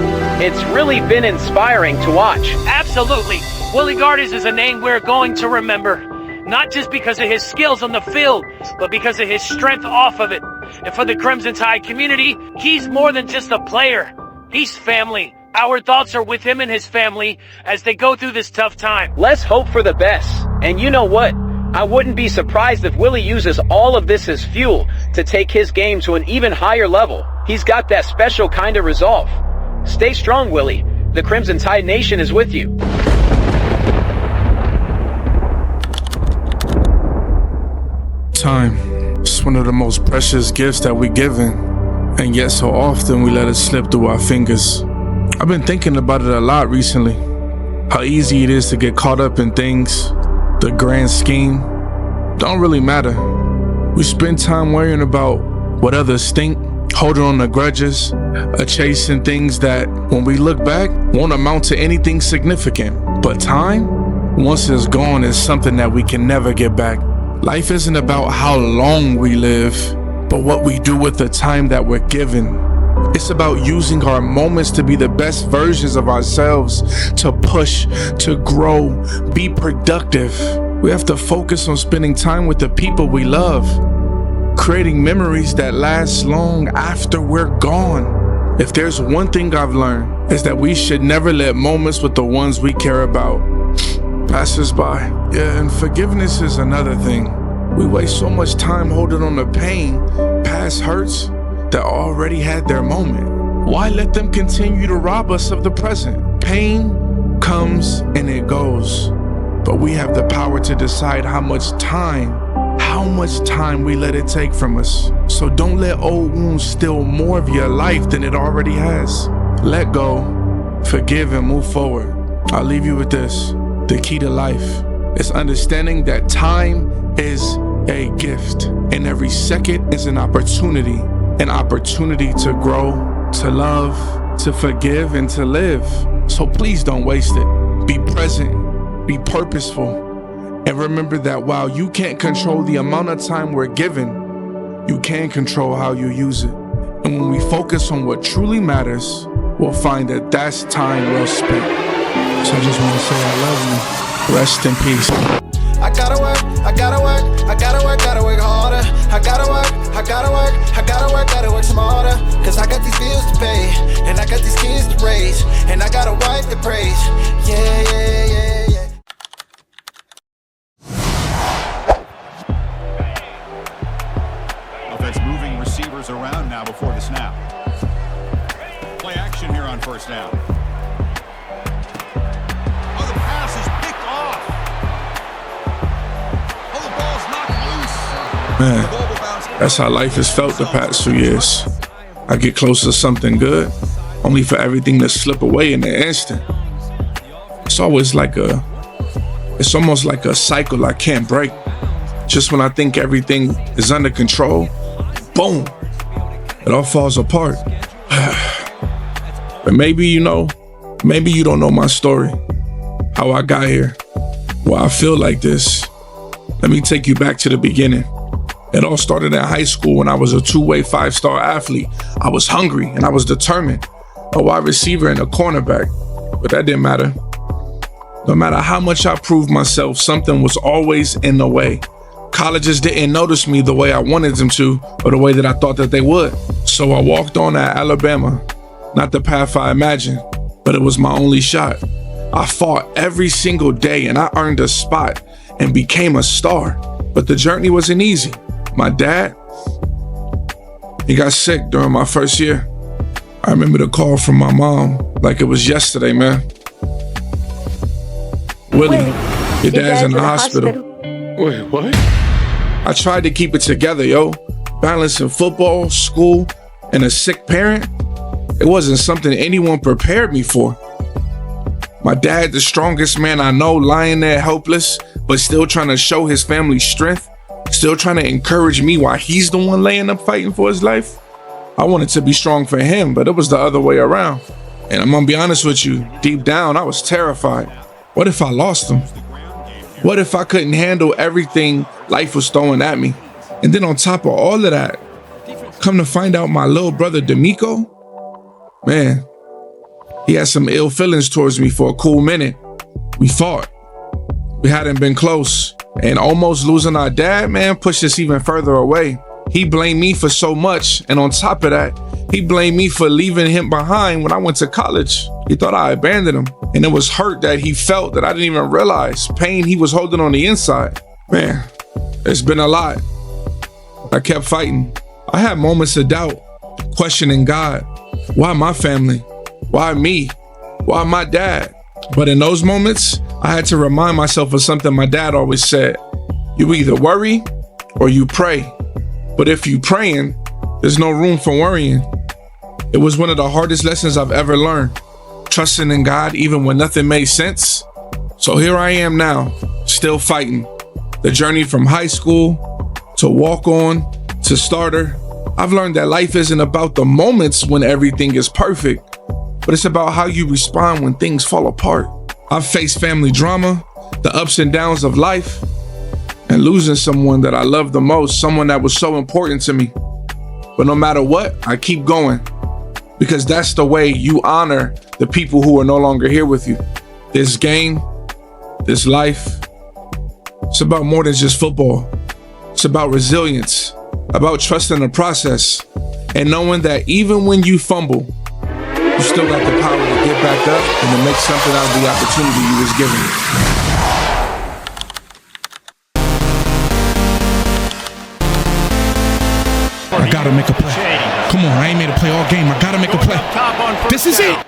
It's really been inspiring to watch. Absolutely. Willy Gardens is a name we're going to remember. Not just because of his skills on the field, but because of his strength off of it. And for the Crimson Tide community, he's more than just a player. He's family. Our thoughts are with him and his family as they go through this tough time. Let's hope for the best. And you know what? I wouldn't be surprised if Willy uses all of this as fuel to take his game to an even higher level. He's got that special kind of resolve. Stay strong, Willy. The Crimson Tide Nation is with you. Time is one of the most precious gifts that we're given, and yet so often we let it slip through our fingers. I've been thinking about it a lot recently. How easy it is to get caught up in things. The grand scheme don't really matter. We spend time worrying about what others think, holding on to grudges, or chasing things that, when we look back, won't amount to anything significant. But time, once it's gone, is something that we can never get back. Life isn't about how long we live, but what we do with the time that we're given. It's about using our moments to be the best versions of ourselves, to push, to grow, be productive. We have to focus on spending time with the people we love, creating memories that last long after we're gone. If there's one thing I've learned, is that we should never let moments with the ones we care about pass us by. Yeah, and forgiveness is another thing. We waste so much time holding on to pain, past hurts, that already had their moment. Why let them continue to rob us of the present? Pain comes and it goes, but we have the power to decide how much time we let it take from us. So don't let old wounds steal more of your life than it already has. Let go, forgive, and move forward. I'll leave you with this. The key to life is understanding that time is a gift, and every second is an opportunity to grow, to love, to forgive, and to live. So please don't waste it. Be present, be purposeful, and remember that while you can't control the amount of time we're given, you can control how you use it. And when we focus on what truly matters, we'll find that that's time well spent. So I just want to say I love you. Rest in peace. I gotta work, I gotta work, I gotta work, gotta work harder. I gotta work, I gotta work, I gotta work, gotta work smarter. Cause I got these bills to pay, and I got these kids to raise, and I got a wife to praise. Yeah, yeah, yeah, yeah. Offense moving receivers around now before the snap. Play action here on first down. Oh, the pass is picked off. Oh, the ball's knocked loose. Man, that's how life has felt the past 2 years. I get close to something good, only for everything to slip away in an instant. It's almost like a cycle I can't break. Just when I think everything is under control, boom, it all falls apart. But maybe you don't know my story, how I got here, why I feel like this. Let me take you back to the beginning. It all started in high school when I was a two-way 5-star athlete. I was hungry and I was determined. A wide receiver and a cornerback, but that didn't matter. No matter how much I proved myself, something was always in the way. Colleges didn't notice me the way I wanted them to, or the way that I thought that they would. So I walked on at Alabama, not the path I imagined, but it was my only shot. I fought every single day and I earned a spot and became a star. But the journey wasn't easy. My dad, he got sick during my first year. I remember the call from my mom like it was yesterday, man. Willie, your dad's in the hospital. Wait, what? I tried to keep it together, yo. Balancing football, school, and a sick parent. It wasn't something anyone prepared me for. My dad, the strongest man I know, lying there helpless, but still trying to show his family strength, still trying to encourage me while he's the one laying up fighting for his life. I wanted to be strong for him, but it was the other way around. And I'm gonna be honest with you, deep down, I was terrified. What if I lost him? What if I couldn't handle everything life was throwing at me? And then on top of all of that, come to find out my little brother, D'Amico, man, he had some ill feelings towards me for a cool minute. We fought. We hadn't been close. And almost losing our dad, man, pushed us even further away. He blamed me for so much. And on top of that, he blamed me for leaving him behind when I went to college. He thought I abandoned him. And it was hurt that he felt that I didn't even realize. Pain he was holding on the inside. Man, it's been a lot. I kept fighting. I had moments of doubt, questioning God. Why my family? Why me? Why my dad? But in those moments, I had to remind myself of something my dad always said. You either worry or you pray. But if you praying, there's no room for worrying. It was one of the hardest lessons I've ever learned. Trusting in God even when nothing made sense. So here I am now, still fighting. The journey from high school to walk on to starter. I've learned that life isn't about the moments when everything is perfect, but it's about how you respond when things fall apart. I've faced family drama, the ups and downs of life, and losing someone that I love the most, someone that was so important to me. But no matter what, I keep going, because that's the way you honor the people who are no longer here with you. This game, this life, it's about more than just football. It's about resilience, about trusting the process, and knowing that even when you fumble, you still got the power to get back up and to make something out of the opportunity you was given. I gotta make a play. Come on, I ain't made a play all game. I gotta make a play. This is it.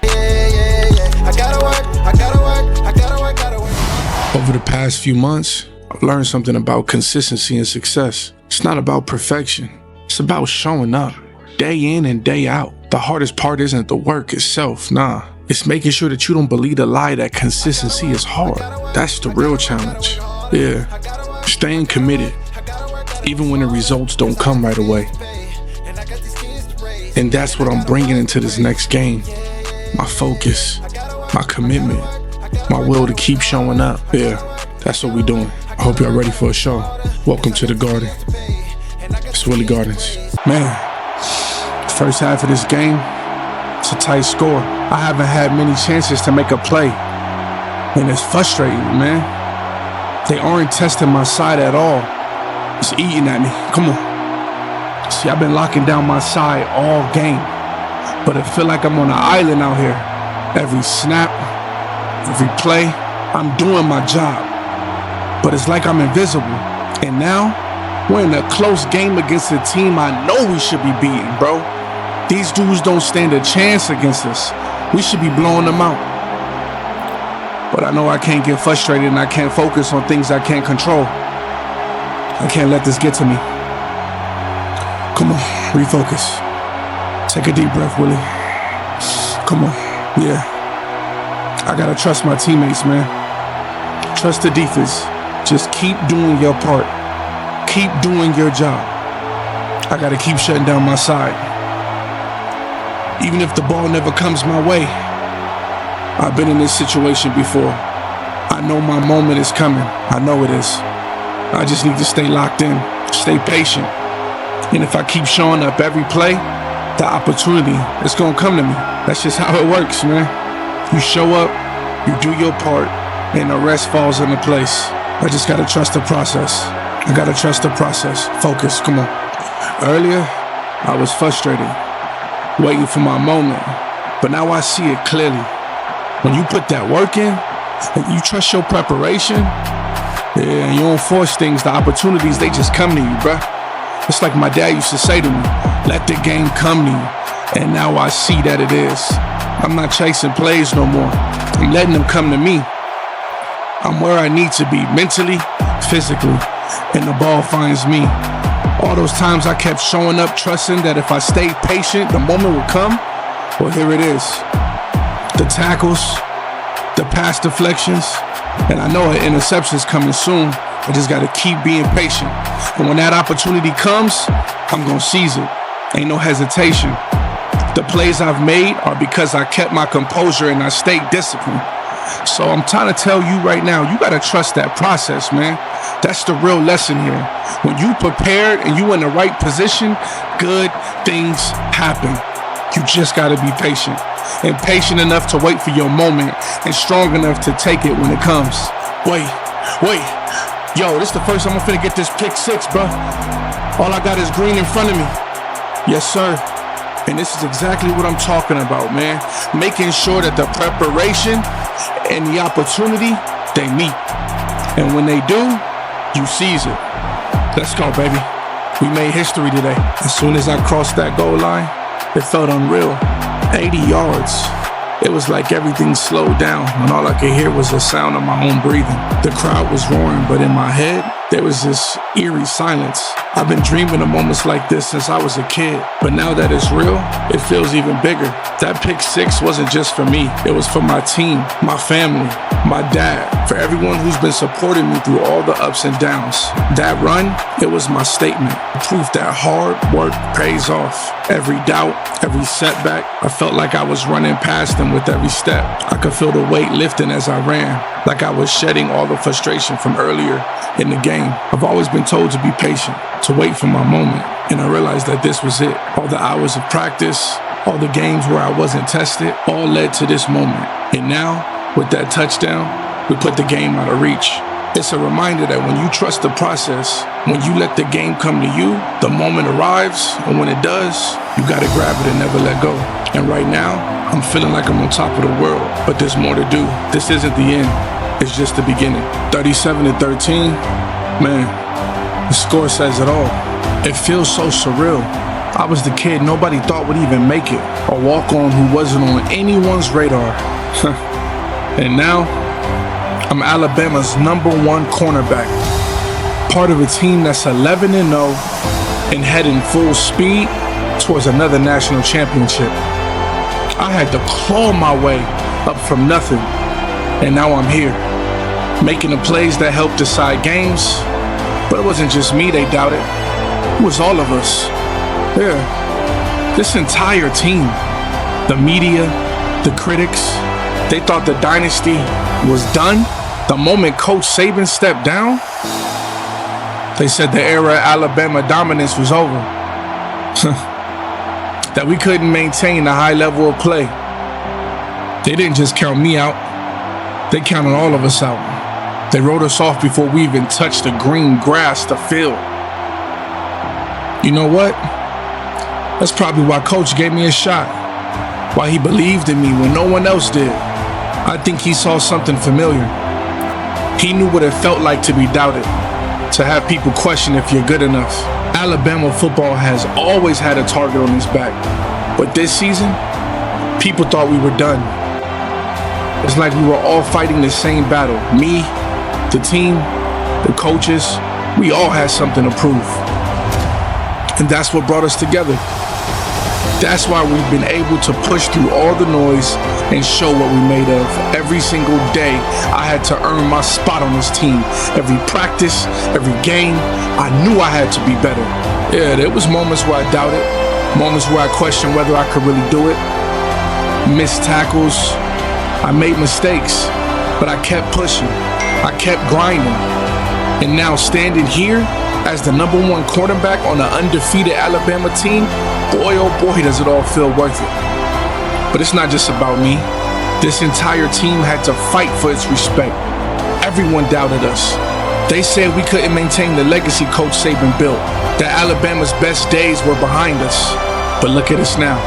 I gotta work. Over the past few months, I've learned something about consistency and success. It's not about perfection. It's about showing up day in and day out. The hardest part isn't the work itself, nah. It's making sure that you don't believe the lie that consistency is hard. That's the real challenge. Yeah, staying committed, even when the results don't come right away. And that's what I'm bringing into this next game. My focus, my commitment, my will to keep showing up. Yeah, that's what we're doing. I hope y'all ready for a show. Welcome to the Garden. It's Willy Gardens. Man, first half of this game, it's a tight score. I haven't had many chances to make a play. And it's frustrating, man. They aren't testing my side at all. It's eating at me. Come on. See, I've been locking down my side all game, but I feel like I'm on an island out here. Every snap, every play, I'm doing my job, but it's like I'm invisible. And now, we're in a close game against a team I know we should be beating, bro. These dudes don't stand a chance against us. We should be blowing them out. But I know I can't get frustrated and I can't focus on things I can't control. I can't let this get to me. Come on, refocus. Take a deep breath, Willie. Come on, yeah. I gotta trust my teammates, man. Trust the defense. Just keep doing your part. Keep doing your job. I gotta keep shutting down my side. Even if the ball never comes my way. I've been in this situation before. I know my moment is coming. I know it is. I just need to stay locked in, stay patient. And if I keep showing up every play, the opportunity is gonna come to me. That's just how it works, man. You show up, you do your part, and the rest falls into place. I just gotta trust the process. I gotta trust the process. Focus, come on. Earlier, I was frustrated, waiting for my moment, but now I see it clearly. When you put that work in, and you trust your preparation, Yeah, you don't force things. The opportunities, they just come to you, bruh. It's like my dad used to say to me, let the game come to you. And now I see that it is. I'm not chasing plays no more. I'm letting them come to me. I'm where I need to be, mentally, physically, and the ball finds me. All those times I kept showing up, trusting that if I stayed patient, the moment would come. Well, here it is. The tackles, the pass deflections, and I know an interception's coming soon. I just gotta keep being patient. And when that opportunity comes, I'm gonna seize it. Ain't no hesitation. The plays I've made are because I kept my composure and I stayed disciplined. So I'm trying to tell you right now, you gotta trust that process, man. That's the real lesson here. When you prepared and you in the right position, good things happen. You just gotta be patient. And patient enough to wait for your moment and strong enough to take it when it comes. Wait. Yo, this is the first time I'm finna get this pick six, bro. All I got is green in front of me. Yes, sir. And this is exactly what I'm talking about, man. Making sure that the preparation and the opportunity, they meet. And when they do, you seize it. Let's go, baby. We made history today. As soon as I crossed that goal line, it felt unreal. 80 yards. It was like everything slowed down and all I could hear was the sound of my own breathing. The crowd was roaring, but in my head, there was this eerie silence. I've been dreaming of moments like this since I was a kid, but now that it's real, it feels even bigger. That pick six wasn't just for me. It was for my team, my family, my dad, for everyone who's been supporting me through all the ups and downs. That run, it was my statement. Proof that hard work pays off. Every doubt, every setback, I felt like I was running past them with every step. I could feel the weight lifting as I ran, like I was shedding all the frustration from earlier in the game. I've always been told to be patient, to wait for my moment, and I realized that this was it. All the hours of practice, all the games where I wasn't tested, all led to this moment. And now, with that touchdown, we put the game out of reach. It's a reminder that when you trust the process, when you let the game come to you, the moment arrives, and when it does, you gotta grab it and never let go. And right now, I'm feeling like I'm on top of the world, but there's more to do. This isn't the end, it's just the beginning. 37-13, man, the score says it all. It feels so surreal. I was the kid nobody thought would even make it, a walk-on who wasn't on anyone's radar. And now, I'm Alabama's #1 cornerback, part of a team that's 11-0 and heading full speed towards another national championship. I had to claw my way up from nothing, and now I'm here, making the plays that help decide games. But it wasn't just me they doubted, it was all of us. Yeah, this entire team, the media, the critics, they thought the dynasty was done. The moment Coach Saban stepped down, they said the era of Alabama dominance was over. That we couldn't maintain the high level of play. They didn't just count me out, they counted all of us out. They wrote us off before we even touched the green grass, the field. You know what? That's probably why Coach gave me a shot. Why he believed in me when no one else did. I think he saw something familiar. He knew what it felt like to be doubted, to have people question if you're good enough. Alabama football has always had a target on its back, but this season, people thought we were done. It's like we were all fighting the same battle. Me, the team, the coaches, we all had something to prove. And that's what brought us together. That's why we've been able to push through all the noise and show what we're made of. Every single day, I had to earn my spot on this team. Every practice, every game, I knew I had to be better. Yeah, there was moments where I doubted, moments where I questioned whether I could really do it. Missed tackles, I made mistakes, but I kept pushing, I kept grinding. And now standing here as the #1 quarterback on an undefeated Alabama team, boy oh boy does it all feel worth it. But it's not just about me. This entire team had to fight for its respect. Everyone doubted us. They said we couldn't maintain the legacy Coach Saban built, that Alabama's best days were behind us. But look at us now.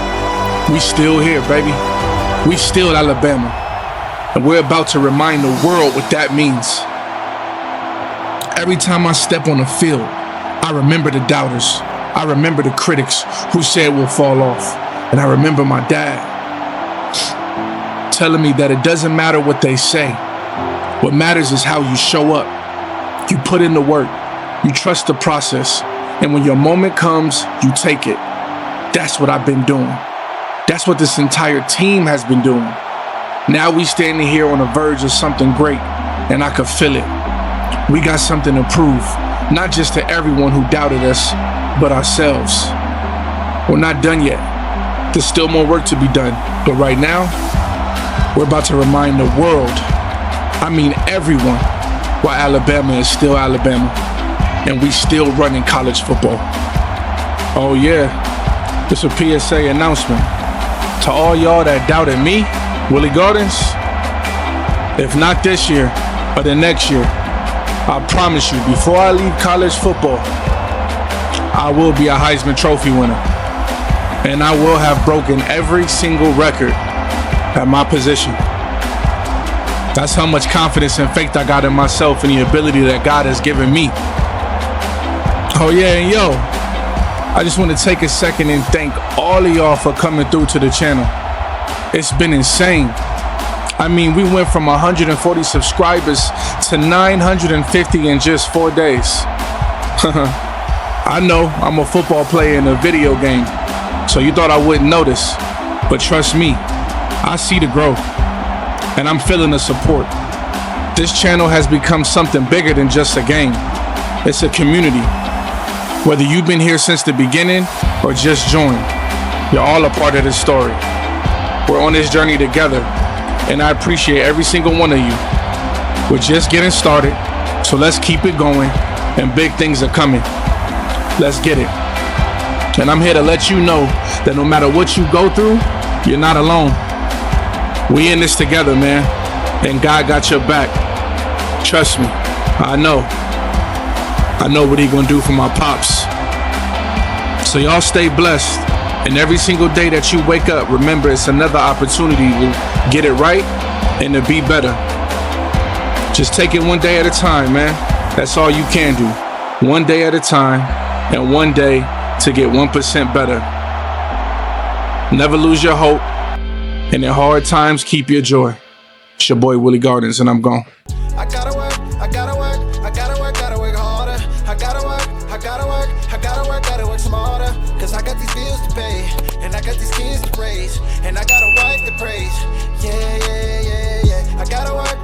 We still here, baby. We still Alabama. And we're about to remind the world what that means. Every time I step on the field, I remember the doubters. I remember the critics who said we'll fall off. And I remember my dad telling me that it doesn't matter what they say. What matters is how you show up. You put in the work. You trust the process. And when your moment comes, you take it. That's what I've been doing. That's what this entire team has been doing. Now we standing here on the verge of something great, and I could feel it. We got something to prove, not just to everyone who doubted us, but ourselves. We're not done yet. There's still more work to be done. But right now, we're about to remind the world, I mean everyone, why Alabama is still Alabama, and we still running college football. Oh yeah, it's a PSA announcement. To all y'all that doubted me, Willy Gardens, if not this year, but the next year, I promise you, before I leave college football, I will be a Heisman Trophy winner. And I will have broken every single record at my position. That's how much confidence and faith I got in myself and the ability that God has given me. Oh yeah, and yo, I just want to take a second and thank all of y'all for coming through to the channel. It's been insane. I mean, we went from 140 subscribers to 950 in just 4 days. I know I'm a football player in a video game, so you thought I wouldn't notice. But trust me, I see the growth, and I'm feeling the support. This channel has become something bigger than just a game. It's a community. Whether you've been here since the beginning or just joined, you're all a part of this story. We're on this journey together, and I appreciate every single one of you. We're just getting started, so let's keep it going, and big things are coming. Let's get it. And I'm here to let you know that no matter what you go through, you're not alone. We in this together, man, and God got your back. Trust me, I know what he gonna do for my pops. So y'all stay blessed, and every single day that you wake up, remember it's another opportunity to get it right and to be better. Just take it one day at a time, man. That's all you can do. One day at a time, and one day to get 1% better. Never lose your hope, and in hard times, keep your joy. It's your boy Willy Gardens, and I'm gone. I gotta work harder. I gotta work smarter. Cause I got these bills to pay, and I got these kids to raise, and I got a wife to praise. Yeah. I gotta work